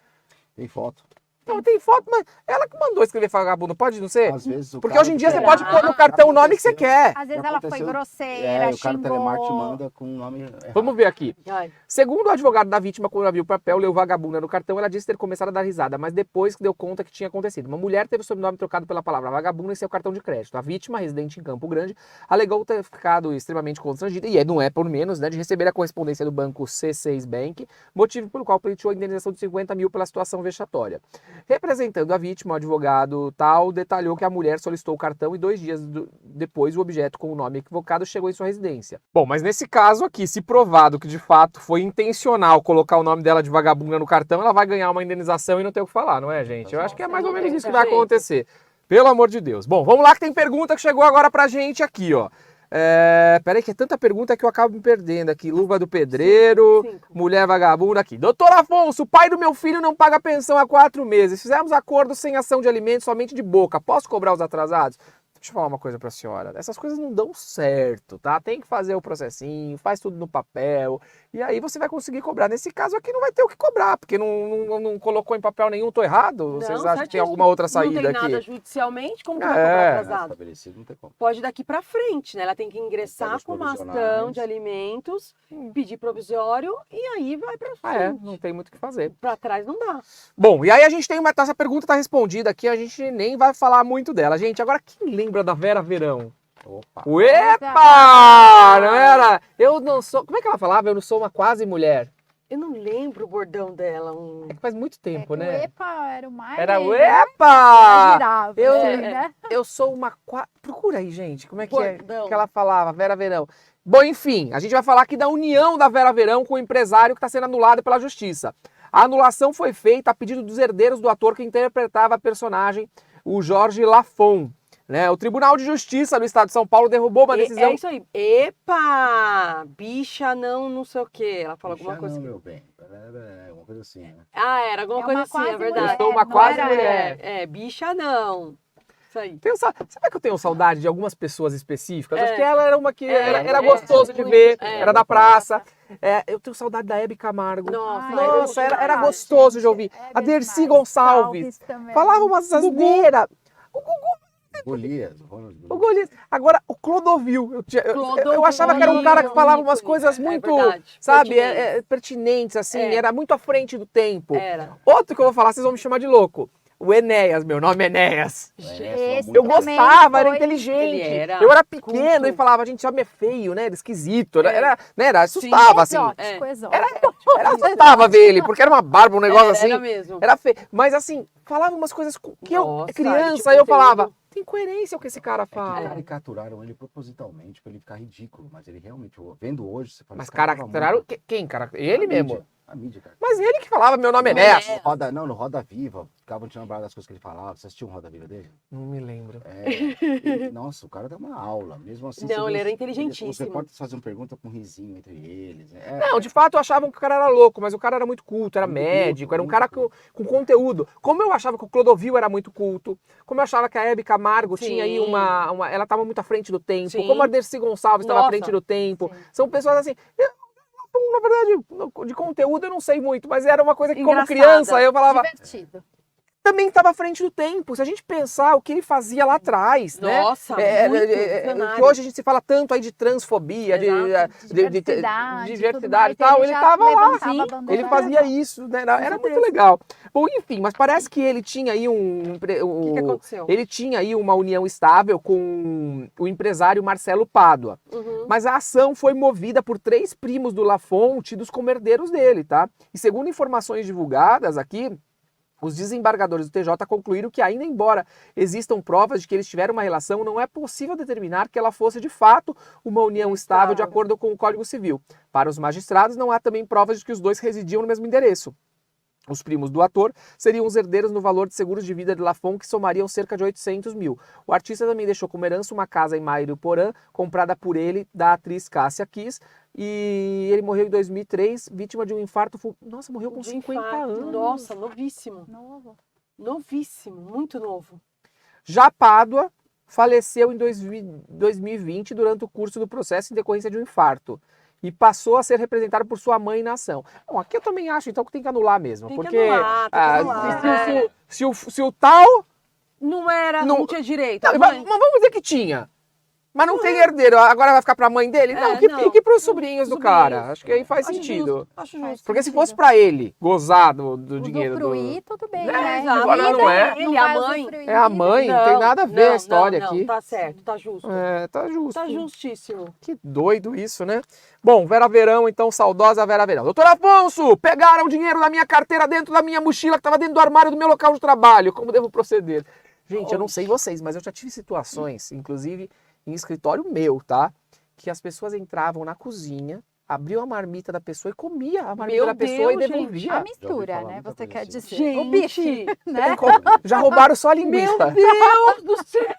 Speaker 4: Tem foto.
Speaker 1: Então tem foto, mas ela que mandou escrever vagabundo, pode não ser?
Speaker 4: Às vezes o
Speaker 1: Porque
Speaker 4: cara
Speaker 1: hoje em dia você
Speaker 4: que
Speaker 1: pode pôr no
Speaker 4: já
Speaker 1: cartão o nome que você
Speaker 4: aconteceu.
Speaker 1: quer.
Speaker 2: Às vezes
Speaker 4: Já
Speaker 2: ela foi
Speaker 4: aconteceu.
Speaker 2: grosseira,
Speaker 4: O cara telemarketing
Speaker 2: xingou.
Speaker 4: manda com o nome errado.
Speaker 1: Vamos ver aqui.
Speaker 3: Ai,
Speaker 1: Segundo o advogado da vítima, quando ela viu o papel, leu vagabunda no cartão, ela disse ter começado a dar risada, mas depois que deu conta que tinha acontecido. Uma mulher teve o sobrenome trocado pela palavra vagabunda em seu cartão de crédito. A vítima, residente em Campo Grande, alegou ter ficado extremamente constrangida, e não é por menos, né, de receber a correspondência do banco C6 Bank, motivo pelo qual pleiteou a indenização de 50 mil pela situação vexatória. Representando a vítima, o advogado tal detalhou que a mulher solicitou o cartão e 2 dias depois o objeto com o nome equivocado chegou em sua residência. Bom, mas nesse caso aqui, se provado que de fato foi intencional colocar o nome dela de vagabunda no cartão, ela vai ganhar uma indenização e não ter o que falar, não é, gente? Eu acho que é mais ou menos isso que vai acontecer. Pelo amor de Deus. Bom, vamos lá que tem pergunta que chegou agora pra gente aqui, ó. Peraí que é tanta pergunta que eu acabo me perdendo aqui. Luva do pedreiro,
Speaker 3: 5.
Speaker 1: mulher vagabunda aqui. Doutor Afonso, o pai do meu filho não paga pensão há 4 meses. Fizemos acordo sem ação de alimentos, somente de boca. Posso cobrar os atrasados? Deixa eu falar uma coisa pra senhora. Essas coisas não dão certo, tá? Tem que fazer o processinho, faz tudo no papel. E aí você vai conseguir cobrar. Nesse caso aqui não vai ter o que cobrar, porque não colocou em papel nenhum. Tô errado? Vocês acham que tem alguma outra saída
Speaker 3: Não tem
Speaker 1: aqui?
Speaker 3: nada judicialmente, como que vai
Speaker 1: É.
Speaker 3: cobrar
Speaker 4: Tá
Speaker 3: atrasado?
Speaker 4: estabelecido, não tem como.
Speaker 3: Pode daqui para frente, né? Ela tem que ingressar
Speaker 4: Pede os
Speaker 3: com uma ação
Speaker 4: provisionais.
Speaker 3: de alimentos, pedir provisório e aí vai para frente.
Speaker 1: Não tem muito o que fazer.
Speaker 3: Para trás não dá.
Speaker 1: Bom, e aí a gente tem essa pergunta tá respondida aqui, a gente nem vai falar muito dela. Gente, agora quem lembra da Vera Verão?
Speaker 4: Opa.
Speaker 1: Epa! Não era? Eu não sou... Como é que ela falava? Eu não sou uma quase mulher.
Speaker 3: Eu não lembro o bordão dela.
Speaker 1: É que faz muito tempo, né?
Speaker 2: O EPA era o mais.
Speaker 1: Era o
Speaker 2: mais
Speaker 1: Epa!
Speaker 2: girável,
Speaker 1: Eu-
Speaker 2: assim, né?
Speaker 1: Eu sou uma quase... Procura aí, gente. Como é que é
Speaker 3: Bordão.
Speaker 1: que ela falava? Vera Verão. Bom, enfim, a gente vai falar aqui da união da Vera Verão com o empresário que está sendo anulado pela justiça. A anulação foi feita a pedido dos herdeiros do ator que interpretava a personagem, o Jorge Lafon. Né? O Tribunal de Justiça do Estado de São Paulo derrubou uma decisão...
Speaker 3: É isso aí. Epa! Bicha não sei o quê. Ela falou alguma
Speaker 4: Bicha
Speaker 3: coisa.
Speaker 4: não, meu bem. É uma coisa assim, né?
Speaker 3: Ah, era alguma
Speaker 2: É
Speaker 3: coisa
Speaker 2: uma
Speaker 3: assim, é
Speaker 2: quase
Speaker 3: verdade.
Speaker 1: Eu sou uma
Speaker 2: não
Speaker 1: quase
Speaker 2: era-
Speaker 1: mulher.
Speaker 3: Bicha não. Isso aí.
Speaker 1: Sabe que eu tenho saudade de algumas pessoas específicas?
Speaker 3: É.
Speaker 1: Acho que ela era uma que era
Speaker 3: é,
Speaker 1: gostoso de
Speaker 3: muito,
Speaker 1: ver,
Speaker 3: é.
Speaker 1: era da praça. Eu tenho saudade da Hebe Camargo.
Speaker 3: Nossa,
Speaker 2: Ai,
Speaker 1: Nossa,
Speaker 2: Hebe
Speaker 1: era
Speaker 2: Camargo,
Speaker 1: gostoso de ouvir.
Speaker 2: Hebe
Speaker 1: A
Speaker 2: é
Speaker 1: Dercy
Speaker 2: demais.
Speaker 1: Gonçalves.
Speaker 2: Também.
Speaker 1: Falava umas asneiras.
Speaker 4: Golias.
Speaker 1: O Golias. Agora, o Clodovil. Eu
Speaker 3: Clodovil,
Speaker 1: achava que era um cara que falava umas
Speaker 3: ícone,
Speaker 1: coisas
Speaker 3: é
Speaker 1: muito,
Speaker 3: verdade,
Speaker 1: sabe,
Speaker 3: pertinentes.
Speaker 1: pertinentes, assim,
Speaker 3: É.
Speaker 1: era muito à frente do tempo.
Speaker 3: Era.
Speaker 1: Outro que eu vou falar, vocês vão me chamar de louco. O Enéas, meu nome é Enéas.
Speaker 2: Esse
Speaker 1: Eu
Speaker 2: também
Speaker 1: gostava, era
Speaker 2: foi-
Speaker 1: inteligente.
Speaker 3: Ele era
Speaker 1: Eu era pequeno
Speaker 3: culto.
Speaker 1: e falava, gente, esse homem é feio, né? Era esquisito.
Speaker 3: É.
Speaker 1: Era assustava, assim.
Speaker 2: Exótico,
Speaker 3: É.
Speaker 2: exótico.
Speaker 1: Assustava ver ele, porque era uma barba, um negócio assim.
Speaker 3: Era mesmo.
Speaker 1: Era feio. Mas assim, falava umas coisas que eu,
Speaker 3: Nossa,
Speaker 1: criança,
Speaker 3: de
Speaker 1: eu
Speaker 3: conteúdo.
Speaker 1: falava, tem coerência o que esse cara
Speaker 4: É que
Speaker 1: fala.
Speaker 4: caricaturaram ele propositalmente pra ele ficar ridículo, mas ele realmente, vendo hoje, você fala...
Speaker 1: Mas
Speaker 4: esse cara tava
Speaker 1: caracteraram.
Speaker 4: muito-
Speaker 1: Quem, cara? Ele
Speaker 4: A
Speaker 1: mesmo.
Speaker 4: mídia, A mídia, cara.
Speaker 1: Mas ele que falava, meu nome é
Speaker 3: Não,
Speaker 1: Enéas.
Speaker 3: é.
Speaker 4: No Roda Viva, ficavam tirando barra das coisas que ele falava. Você assistiu um Roda Viva dele?
Speaker 1: Não me lembro.
Speaker 4: Nossa, o cara dá uma aula. Mesmo assim,
Speaker 3: Não,
Speaker 4: você
Speaker 3: ele
Speaker 4: vê
Speaker 3: era
Speaker 4: os
Speaker 3: inteligentíssimo.
Speaker 4: repórteres faziam pergunta com um risinho entre eles.
Speaker 1: Não, de fato achavam que o cara era louco, mas o cara era muito culto, era
Speaker 4: Muito
Speaker 1: médico,
Speaker 4: culto,
Speaker 1: era um
Speaker 4: muito
Speaker 1: cara
Speaker 4: culto.
Speaker 1: com conteúdo. Como eu achava que o Clodovil era muito culto, como eu achava que a Hebe Camargo
Speaker 3: Sim.
Speaker 1: tinha aí ela estava muito à frente do tempo,
Speaker 3: Sim.
Speaker 1: como a Dercy Gonçalves estava à
Speaker 3: Nossa.
Speaker 1: frente do tempo.
Speaker 2: Sim.
Speaker 1: São pessoas assim. Na verdade, de conteúdo eu não sei muito, mas era uma coisa que, como
Speaker 3: Engraçada.
Speaker 1: criança, eu falava.
Speaker 2: Divertido.
Speaker 1: Também estava à frente do tempo. Se a gente pensar o que ele fazia lá atrás, né?
Speaker 3: Nossa, muito visionário.
Speaker 1: Que hoje a gente se fala tanto aí de transfobia,
Speaker 3: Exato.
Speaker 1: diversidade e tal, ele estava lá.
Speaker 3: Sim,
Speaker 1: Ele fazia isso, né? Era muito
Speaker 3: certeza.
Speaker 1: legal. Bom, enfim, mas parece que ele tinha aí
Speaker 3: O que aconteceu?
Speaker 1: ele tinha aí uma união estável com o empresário Marcelo Pádua.
Speaker 3: Uhum.
Speaker 1: Mas a ação foi movida por 3 primos do Lafon, tidos como herdeiros dele, tá? E segundo informações divulgadas aqui, os desembargadores do TJ concluíram que, ainda embora existam provas de que eles tiveram uma relação, não é possível determinar que ela fosse de fato uma união estável de acordo com o Código Civil. Para os magistrados, não há também provas de que os dois residiam no mesmo endereço. Os primos do ator seriam os herdeiros no valor de seguros de vida de Lafon, que somariam cerca de 800 mil. O artista também deixou como herança uma casa em Mairiporã, comprada por ele, da atriz Cássia Kiss, e ele morreu em 2003, vítima de um infarto. Nossa, morreu com
Speaker 3: De
Speaker 1: 50
Speaker 3: infarto.
Speaker 1: anos.
Speaker 3: Nossa, novíssimo.
Speaker 2: Novo.
Speaker 3: Novíssimo, muito novo.
Speaker 1: Já Pádua faleceu em 2020 durante o curso do processo em decorrência de um infarto. e passou a ser representado por sua mãe na ação. Bom, aqui eu também acho, então, que tem que anular mesmo.
Speaker 3: Tem que
Speaker 1: porque
Speaker 3: anular, tem que anular.
Speaker 1: se o tal...
Speaker 3: Não tinha direito.
Speaker 1: Não, mas vamos dizer que tinha. Mas não tem herdeiro, agora vai ficar pra mãe dele? Não, que
Speaker 3: não.
Speaker 1: fique pros sobrinhos do
Speaker 3: Sobrinhos.
Speaker 1: cara. Acho que aí faz
Speaker 3: Acho
Speaker 1: sentido.
Speaker 3: justo, acho
Speaker 2: Faz
Speaker 3: justo.
Speaker 1: Porque se fosse pra ele gozar do dinheiro do...
Speaker 2: Usufruir, tudo bem,
Speaker 1: É,
Speaker 2: né?
Speaker 1: exato.
Speaker 2: Vida,
Speaker 1: Não é.
Speaker 3: Ele,
Speaker 2: vai
Speaker 3: a mãe.
Speaker 2: usufruir
Speaker 1: É a
Speaker 2: vida.
Speaker 1: mãe, não tem nada a ver a história aqui.
Speaker 3: Tá certo, tá justo.
Speaker 1: É, tá justo.
Speaker 3: Tá justíssimo.
Speaker 1: Que doido isso, né? Bom, Vera Verão, então, saudosa Vera Verão. Doutor Afonso, pegaram o dinheiro da minha carteira dentro da minha mochila que estava dentro do armário do meu local de trabalho. Como devo proceder? Gente, eu não sei vocês, mas eu já tive situações, inclusive em escritório meu, tá? Que as pessoas entravam na cozinha, abriam a marmita da pessoa e comia a marmita
Speaker 3: Meu
Speaker 1: da pessoa
Speaker 3: Deus,
Speaker 1: e devolvia.
Speaker 2: A mistura,
Speaker 4: falar
Speaker 2: né?
Speaker 4: muita
Speaker 2: Você
Speaker 4: coisa
Speaker 2: quer
Speaker 4: assim.
Speaker 2: dizer. O bife, né?
Speaker 1: Já roubaram só a
Speaker 3: Meu
Speaker 1: linguiça.
Speaker 3: Deus do céu!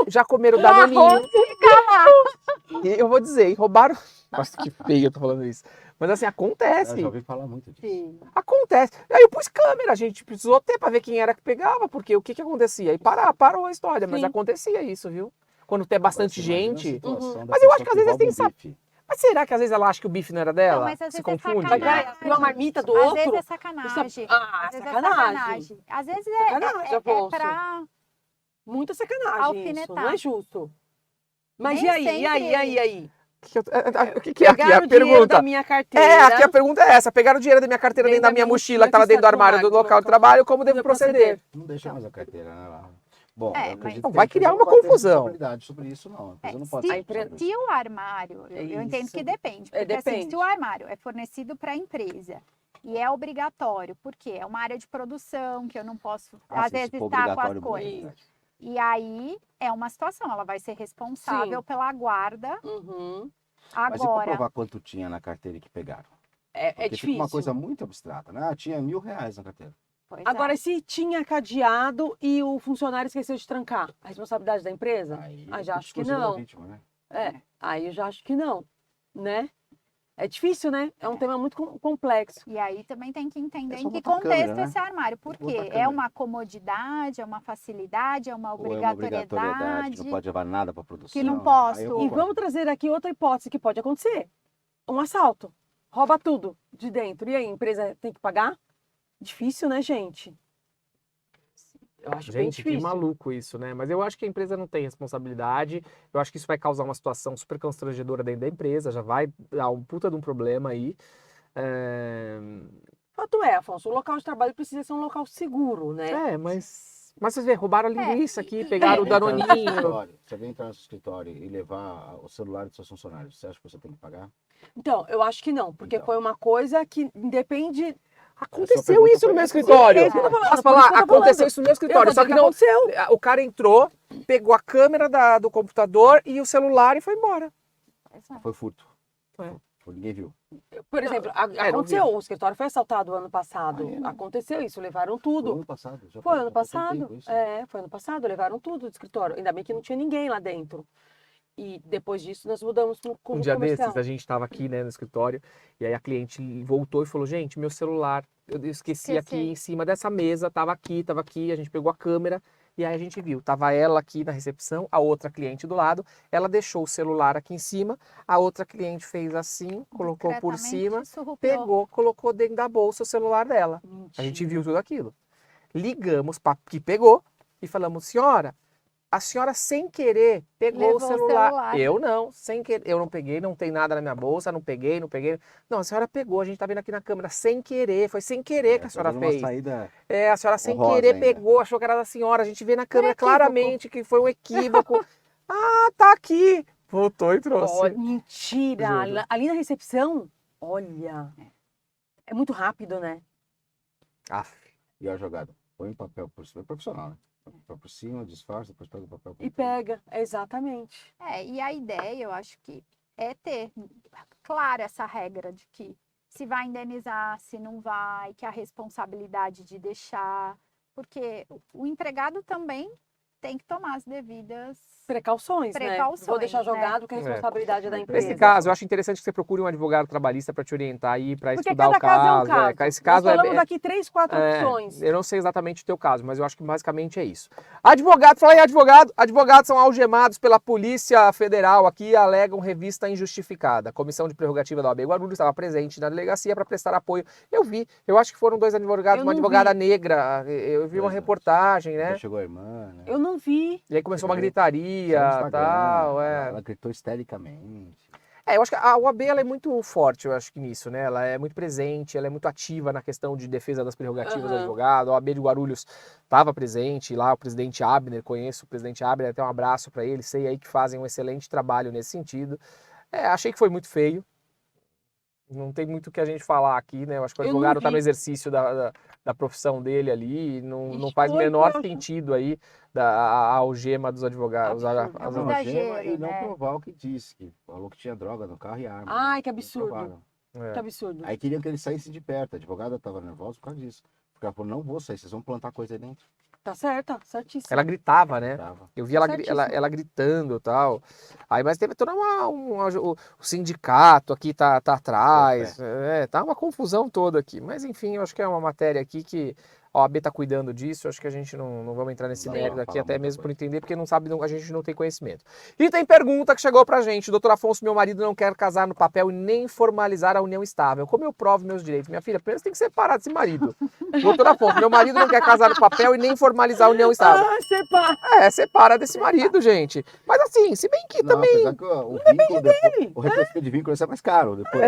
Speaker 1: Já comeram
Speaker 2: O arroz
Speaker 1: danoninho.
Speaker 2: fica lá.
Speaker 1: E eu vou dizer, hein, roubaram... Nossa, que feio eu tô falando isso. Mas assim,
Speaker 4: Eu
Speaker 1: acontece.
Speaker 4: já ouvi falar muito disso.
Speaker 3: Sim.
Speaker 1: Acontece. Aí eu pus câmera, a gente precisou ter pra ver quem era que pegava, porque o que acontecia? E parou a história, mas
Speaker 3: Sim.
Speaker 1: acontecia isso, viu? Quando tem bastante
Speaker 4: Agora, você imagina a
Speaker 1: gente.
Speaker 4: situação da
Speaker 1: Mas eu acho
Speaker 4: pessoa
Speaker 1: que às vezes
Speaker 4: rouba
Speaker 1: tem
Speaker 4: um bife.
Speaker 1: Mas será que às vezes ela acha que o bife não era dela?
Speaker 2: Não, mas às
Speaker 1: Se
Speaker 2: vezes é
Speaker 1: confunde?
Speaker 2: sacanagem.
Speaker 3: Mas abriu a marmita do
Speaker 2: Às
Speaker 3: outro?
Speaker 2: vezes é sacanagem.
Speaker 3: Ah,
Speaker 2: Às vezes é
Speaker 3: sacanagem.
Speaker 2: sacanagem. Às vezes
Speaker 3: Sacanagem,
Speaker 2: é
Speaker 3: Afonso.
Speaker 2: pra...
Speaker 3: Muita sacanagem isso,
Speaker 2: Alfinetar.
Speaker 3: não é justo. Mas
Speaker 2: Nem
Speaker 3: e aí,
Speaker 2: sempre-
Speaker 3: e aí?
Speaker 1: O que é aqui?
Speaker 3: Pegaram
Speaker 1: A
Speaker 3: o dinheiro
Speaker 1: pergunta.
Speaker 3: da minha carteira.
Speaker 1: É, aqui a pergunta é essa. Pegaram o dinheiro da minha carteira dentro da minha mochila, que estava dentro do armário do local de trabalho, como devo proceder?
Speaker 4: Não deixa mais a carteira, né? Lá. Bom,
Speaker 2: É,
Speaker 4: eu acredito
Speaker 2: mas-
Speaker 4: que
Speaker 1: Não,
Speaker 4: a
Speaker 1: vai
Speaker 4: empresa
Speaker 1: criar
Speaker 4: não
Speaker 1: uma
Speaker 4: vai ter
Speaker 1: confusão.
Speaker 4: responsabilidade sobre isso, não. A empresa não pode
Speaker 2: se,
Speaker 4: ser responsabilizada.
Speaker 2: se o armário, eu entendo
Speaker 3: Isso.
Speaker 2: que depende,
Speaker 3: É,
Speaker 2: porque assim,
Speaker 3: depende.
Speaker 2: se o armário é fornecido para a empresa e é obrigatório, porque é uma área de produção que eu não posso, às
Speaker 4: sim, se
Speaker 2: vezes,
Speaker 4: for
Speaker 2: estar com as
Speaker 4: obrigatório, bom, é
Speaker 2: coisas.
Speaker 4: verdade.
Speaker 2: E aí é uma situação, ela vai ser responsável pela guarda.
Speaker 3: Uhum.
Speaker 4: Mas e
Speaker 2: Agora,
Speaker 4: comprovar quanto tinha na carteira que pegaram?
Speaker 3: É
Speaker 4: Porque
Speaker 3: difícil.
Speaker 4: fica uma coisa muito abstrata, né? Ah, tinha R$1.000 na carteira.
Speaker 2: pois
Speaker 3: Agora,
Speaker 2: é.
Speaker 3: se tinha cadeado e o funcionário esqueceu de trancar, a responsabilidade da empresa?
Speaker 4: Aí
Speaker 3: já
Speaker 4: é
Speaker 3: acho que
Speaker 4: exclusivo da
Speaker 3: não.
Speaker 4: vítima, né?
Speaker 3: Aí eu já acho que não, né? É difícil, né? É um tema muito complexo.
Speaker 2: E aí também tem que entender
Speaker 4: É
Speaker 2: em
Speaker 4: só
Speaker 2: que
Speaker 4: botar
Speaker 2: contexto
Speaker 4: câmera, né?
Speaker 2: esse armário.
Speaker 4: Tem que
Speaker 2: Porque
Speaker 4: botar
Speaker 2: é
Speaker 4: câmera.
Speaker 2: uma comodidade, é uma facilidade, é uma
Speaker 4: Ou é uma
Speaker 2: obrigatoriedade.
Speaker 4: obrigatoriedade, não pode levar nada para produção.
Speaker 2: não
Speaker 4: Aí
Speaker 2: posso.
Speaker 4: eu
Speaker 3: E
Speaker 4: concordo.
Speaker 3: vamos trazer aqui outra hipótese que pode acontecer. Um assalto. Rouba tudo de dentro. E aí, a empresa tem que pagar? Difícil, né, gente? Eu acho bem
Speaker 1: Gente, que
Speaker 3: difícil.
Speaker 1: maluco isso, né? Mas eu acho que a empresa não tem responsabilidade. Eu acho que isso vai causar uma situação super constrangedora dentro da empresa. Já vai dar um puta de um problema aí.
Speaker 3: Fato é, Afonso, o local de trabalho precisa ser um local seguro, né?
Speaker 1: Mas vocês vê, roubaram a linguiça aqui,
Speaker 2: e-
Speaker 1: pegaram o
Speaker 4: Entrar no
Speaker 1: danoninho.
Speaker 4: escritório, Você vem entrar no escritório e levar o celular dos seus funcionários, você acha que você tem que pagar?
Speaker 3: Então, eu acho que não, porque
Speaker 4: Então.
Speaker 3: foi uma coisa que independe.
Speaker 1: Aconteceu
Speaker 4: pergunta
Speaker 1: isso no
Speaker 4: foi
Speaker 1: meu
Speaker 4: essa.
Speaker 1: escritório.
Speaker 3: É isso que eu tô falando,
Speaker 1: Posso
Speaker 3: por isso
Speaker 1: falar?
Speaker 3: que eu tô
Speaker 1: Aconteceu
Speaker 3: falando.
Speaker 1: isso no meu escritório.
Speaker 3: Eu
Speaker 1: Só
Speaker 3: tô
Speaker 1: que
Speaker 3: dizendo
Speaker 1: não.
Speaker 3: aconteceu.
Speaker 1: O cara entrou, pegou a câmera do computador e o celular e foi embora.
Speaker 4: Foi furto.
Speaker 1: É.
Speaker 4: Ninguém viu.
Speaker 3: Por exemplo,
Speaker 1: não
Speaker 3: aconteceu, o escritório foi assaltado ano passado.
Speaker 4: Ah, é?
Speaker 3: Aconteceu isso, levaram
Speaker 4: Foi
Speaker 3: tudo.
Speaker 4: ano passado. Já
Speaker 3: Foi ano
Speaker 4: já passou um
Speaker 3: passado.
Speaker 4: tempo isso.
Speaker 3: Foi ano passado, levaram tudo do escritório. Ainda bem que não tinha ninguém lá dentro. E depois disso nós mudamos para
Speaker 1: Um dia desses, a gente estava aqui, né, no escritório, e aí a cliente voltou e falou, gente, meu celular, eu esqueci aqui em cima dessa mesa, tava aqui, a gente pegou a câmera, e aí a gente viu, tava ela aqui na recepção, a outra cliente do lado, ela deixou o celular aqui em cima, a outra cliente fez assim, colocou por cima, pegou, colocou dentro da bolsa o celular dela. A gente viu tudo aquilo. Ligamos para que pegou e falamos, senhora, a senhora sem querer pegou
Speaker 2: Levou
Speaker 1: o celular.
Speaker 2: o celular.
Speaker 1: Eu não, sem querer. Eu não peguei, não tem nada na minha bolsa, não peguei. Não, a senhora pegou, a gente tá vendo aqui na câmera, sem querer. Foi sem querer que a senhora
Speaker 4: Uma
Speaker 1: fez.
Speaker 4: saída
Speaker 1: É, a senhora sem
Speaker 4: honrosa
Speaker 1: querer
Speaker 4: ainda.
Speaker 1: pegou, achou que era da senhora. A gente vê na câmera
Speaker 3: equívoco.
Speaker 1: claramente que foi um equívoco. Ah, tá aqui. Voltou e trouxe.
Speaker 3: Olha, mentira!
Speaker 1: Juro.
Speaker 3: Ali na recepção, olha. É muito rápido, né?
Speaker 1: Aff.
Speaker 4: e a jogada. Põe um papel por cima. É profissional, né? Põe um papel por cima, disfarça, depois pega o papel.
Speaker 3: E pega, exatamente.
Speaker 2: E a ideia, eu acho que é ter clara essa regra de que se vai indenizar, se não vai, que a responsabilidade de deixar, porque o empregado também tem que tomar as devidas
Speaker 3: Precauções, né? Vou deixar
Speaker 2: né?
Speaker 3: jogado que a responsabilidade é da empresa.
Speaker 1: Nesse caso, eu acho interessante que você procure um advogado trabalhista para te orientar aí, para
Speaker 3: Porque
Speaker 1: estudar o
Speaker 3: cada caso é um
Speaker 1: caso.
Speaker 3: caso.
Speaker 1: Esse caso
Speaker 3: Nós falamos aqui 3, 4
Speaker 1: é,
Speaker 3: opções.
Speaker 1: eu não sei exatamente o teu caso, mas eu acho que basicamente é isso. Advogado, fala aí, advogado. Advogados são algemados pela Polícia Federal aqui e alegam revista injustificada. A Comissão de Prerrogativa da OAB Guarulhos estava presente na delegacia para prestar apoio. Eu acho que foram 2 advogados,
Speaker 3: Eu
Speaker 1: uma
Speaker 3: não
Speaker 1: advogada
Speaker 3: vi.
Speaker 1: negra. Eu vi uma
Speaker 4: Pois é.
Speaker 1: reportagem, né?
Speaker 4: Já chegou a irmã, né?
Speaker 3: Eu não vi.
Speaker 1: E aí começou uma
Speaker 4: Saiu no
Speaker 1: gritaria
Speaker 4: Instagram,
Speaker 1: tal.
Speaker 4: ela gritou histericamente.
Speaker 1: Eu acho que a OAB ela é muito forte, eu acho que nisso, né? Ela é muito presente, ela é muito ativa na questão de defesa das prerrogativas do advogado. A OAB de Guarulhos estava presente lá, o presidente Abner, conheço o presidente Abner, até um abraço para ele, sei aí que fazem um excelente trabalho nesse sentido. Achei que foi muito feio. Não tem muito o que a gente falar aqui, né? Eu acho que o
Speaker 3: Eu não
Speaker 1: advogado está no
Speaker 3: vi.
Speaker 1: exercício da profissão dele ali, não
Speaker 3: Isso
Speaker 1: faz o
Speaker 3: foi,
Speaker 1: menor
Speaker 3: poxa.
Speaker 1: sentido aí a algema dos advogados.
Speaker 3: Absurdo.
Speaker 2: É um
Speaker 4: Não,
Speaker 2: exagero,
Speaker 4: gema e não
Speaker 2: né?
Speaker 4: provar o que disse, que falou que tinha droga no carro e arma.
Speaker 3: Ai, que
Speaker 4: Não
Speaker 3: absurdo.
Speaker 4: provaram.
Speaker 1: É.
Speaker 3: Que absurdo.
Speaker 4: Aí queriam que ele saísse de perto. A advogada estava nervosa por causa disso. Porque ela falou, não vou sair, vocês vão plantar coisa aí dentro.
Speaker 3: Tá certa, certíssimo.
Speaker 1: Ela gritava, né?
Speaker 4: Tava.
Speaker 1: Eu vi ela,
Speaker 3: Certíssimo.
Speaker 1: ela gritando e tal. Aí, mas teve toda o sindicato aqui tá atrás. Tá uma confusão toda aqui. Mas enfim, eu acho que é uma matéria aqui que a OAB tá cuidando disso. Eu acho que a gente não vamos entrar nesse
Speaker 4: Não
Speaker 1: mérito
Speaker 4: vamos
Speaker 1: aqui,
Speaker 4: falar
Speaker 1: até
Speaker 4: muita
Speaker 1: mesmo por
Speaker 4: coisa.
Speaker 1: entender, porque não sabe, a gente não tem conhecimento. E tem pergunta que chegou pra gente. Doutor Afonso, meu marido não quer casar no papel e nem formalizar a união estável. Como eu provo meus direitos? Minha filha, primeiro você tem que separar desse marido. Doutor Afonso, meu marido não quer casar no papel e nem formalizar a união estável.
Speaker 3: Ah, separa.
Speaker 1: Separa desse marido, gente. Mas assim, se bem que
Speaker 4: Não,
Speaker 1: também.
Speaker 4: apesar que o vínculo depois, o revestimento de vínculo ia ser mais caro depois.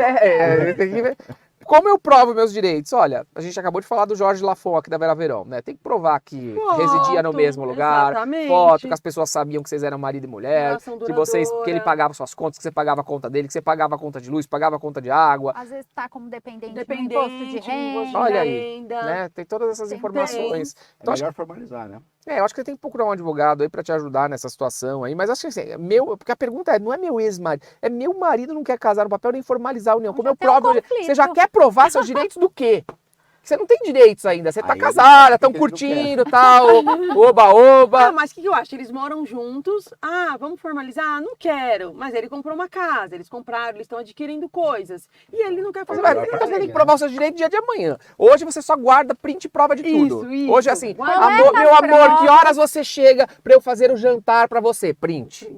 Speaker 1: Tem que ver. Como eu provo meus direitos? Olha, a gente acabou de falar do Jorge Lafon aqui da Vera Verão, né? Tem que provar que residia no
Speaker 3: Foto,
Speaker 1: mesmo lugar,
Speaker 3: exatamente.
Speaker 1: foto, que as pessoas sabiam que vocês eram marido e mulher,
Speaker 3: Relação
Speaker 1: que ele
Speaker 3: duradoura.
Speaker 1: pagava suas contas, que você pagava a conta dele, que você pagava a conta de luz, pagava a conta de água,
Speaker 2: Às vezes tá como dependente do
Speaker 3: Dependente,
Speaker 2: imposto de
Speaker 3: imposto de
Speaker 2: renda.
Speaker 1: Olha aí,
Speaker 3: renda.
Speaker 1: né? Tem todas essas
Speaker 2: Tem.
Speaker 1: informações.
Speaker 4: É
Speaker 1: Então, acho
Speaker 4: melhor formalizar, né?
Speaker 1: eu acho que você tem que procurar um advogado aí pra te ajudar nessa situação aí, mas acho que assim, porque a pergunta não é meu ex-marido, é meu marido não quer casar no papel nem formalizar a união. Como
Speaker 2: Já
Speaker 1: eu
Speaker 2: tem um
Speaker 1: provo,
Speaker 2: conflito.
Speaker 1: você já quer provar seus direitos do quê? Você não tem direitos ainda, você tá
Speaker 4: Aí
Speaker 1: casada,
Speaker 4: ele
Speaker 1: estão
Speaker 4: não
Speaker 1: curtindo e tal, oba.
Speaker 3: Ah, mas o que eu acho? Eles moram juntos. Ah, vamos formalizar? Ah, não quero. Mas ele comprou uma casa, eles compraram, eles estão adquirindo coisas. E ele não quer
Speaker 1: Você,
Speaker 3: formalizar.
Speaker 1: você tem que provar os seus direitos dia de amanhã. Hoje você só guarda print e prova de tudo.
Speaker 3: Isso.
Speaker 1: Hoje assim,
Speaker 3: Guarda
Speaker 1: meu
Speaker 2: as
Speaker 1: amor, que
Speaker 2: provas.
Speaker 1: horas você chega pra eu fazer o jantar pra você? Print.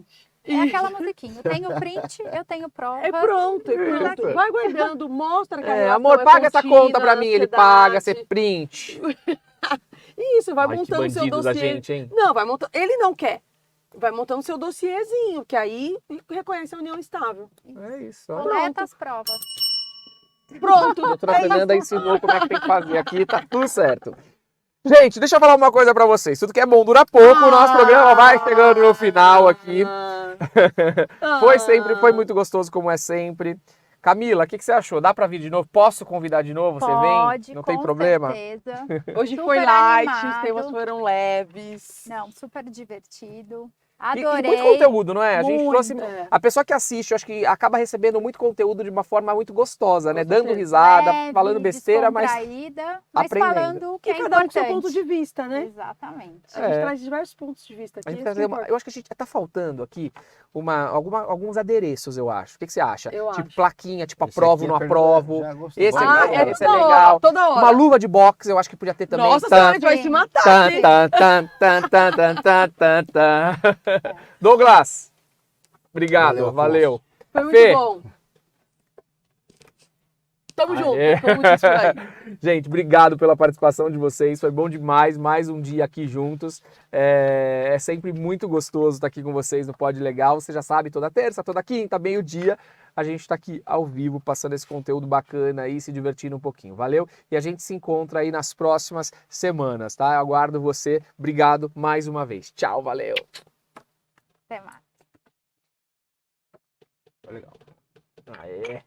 Speaker 2: É aquela musiquinha. Eu tenho print, eu tenho prova.
Speaker 3: É pronto, é pronto.
Speaker 1: Isso.
Speaker 3: Vai guardando, mostra que a relação
Speaker 1: Amor,
Speaker 3: é
Speaker 1: paga essa
Speaker 3: contínua,
Speaker 1: conta pra mim. Ele
Speaker 3: ansiedade.
Speaker 1: paga, você print.
Speaker 3: Isso, vai
Speaker 1: Ai, que
Speaker 3: montando seu
Speaker 1: bandido da
Speaker 3: dossiê.
Speaker 1: gente, hein?
Speaker 3: Não, vai montando. Ele não quer. Vai montando seu dossiêzinho, que aí reconhece a união estável.
Speaker 1: É isso. ó.
Speaker 2: Coleta as provas.
Speaker 3: Pronto.
Speaker 1: A doutora Fernanda ensinou como é que tem que fazer aqui, tá tudo certo. Gente, deixa eu falar uma coisa pra vocês. Tudo que é bom dura pouco, o nosso programa vai chegando no final aqui. Foi muito gostoso, como é sempre. Camila, o que você achou? Dá pra vir de novo? Posso convidar de novo? Você
Speaker 2: Pode,
Speaker 1: vem? Não tem
Speaker 2: com
Speaker 1: problema?
Speaker 2: certeza.
Speaker 3: Hoje
Speaker 2: Super
Speaker 3: foi light,
Speaker 2: animado.
Speaker 3: os temas foram leves.
Speaker 2: Não, super divertido.
Speaker 1: E
Speaker 2: Adorei.
Speaker 1: muito conteúdo, não é? A gente
Speaker 2: Muito.
Speaker 1: trouxe.
Speaker 3: É.
Speaker 1: A pessoa que assiste, eu acho que acaba recebendo muito conteúdo de uma forma muito gostosa, né?
Speaker 3: Com
Speaker 1: Dando
Speaker 3: certeza.
Speaker 1: risada,
Speaker 2: Leve,
Speaker 1: falando besteira, mas
Speaker 2: descontraída, mas
Speaker 1: aprendendo.
Speaker 2: falando o que
Speaker 3: E
Speaker 2: é
Speaker 3: cada um com seu
Speaker 2: importante.
Speaker 3: ponto de vista, né?
Speaker 2: Exatamente.
Speaker 3: A gente
Speaker 1: É.
Speaker 3: traz diversos pontos de vista aqui.
Speaker 1: a gente
Speaker 3: isso que
Speaker 1: fazer
Speaker 3: importa.
Speaker 1: eu acho que a gente tá faltando aqui alguns adereços, eu acho. O que você acha?
Speaker 3: Eu
Speaker 1: Tipo
Speaker 3: acho.
Speaker 1: plaquinha, tipo
Speaker 4: Esse
Speaker 1: aprovo,
Speaker 4: aqui
Speaker 1: não
Speaker 4: a Fernanda
Speaker 1: aprovo.
Speaker 4: já gostou.
Speaker 1: Esse
Speaker 4: Vamos
Speaker 3: Ah,
Speaker 1: aqui,
Speaker 4: embora.
Speaker 1: esse é
Speaker 3: toda
Speaker 1: legal.
Speaker 3: hora, toda hora.
Speaker 1: Uma luva de boxe, eu acho que podia ter também.
Speaker 3: Nossa senhora, a gente vai
Speaker 2: Sim.
Speaker 3: se matar
Speaker 1: Tan,
Speaker 3: aqui.
Speaker 1: tan, tan, tan, tan, tan, tan, tan, tan. Douglas, obrigado,
Speaker 4: Valeu,
Speaker 1: valeu.
Speaker 3: Foi muito
Speaker 1: Fê.
Speaker 3: bom. Tamo
Speaker 1: Aê.
Speaker 3: junto, tamo junto por aí.
Speaker 1: Gente, obrigado pela participação de vocês, foi bom demais, mais um dia aqui juntos. É sempre muito gostoso estar aqui com vocês no Pod Legal, você já sabe, toda terça, toda quinta, meio-dia, a gente está aqui ao vivo, passando esse conteúdo bacana aí, se divertindo um pouquinho, valeu? E a gente se encontra aí nas próximas semanas, tá? Eu aguardo você, obrigado mais uma vez. Tchau, valeu!
Speaker 2: Até mais.
Speaker 1: Legal. Aê.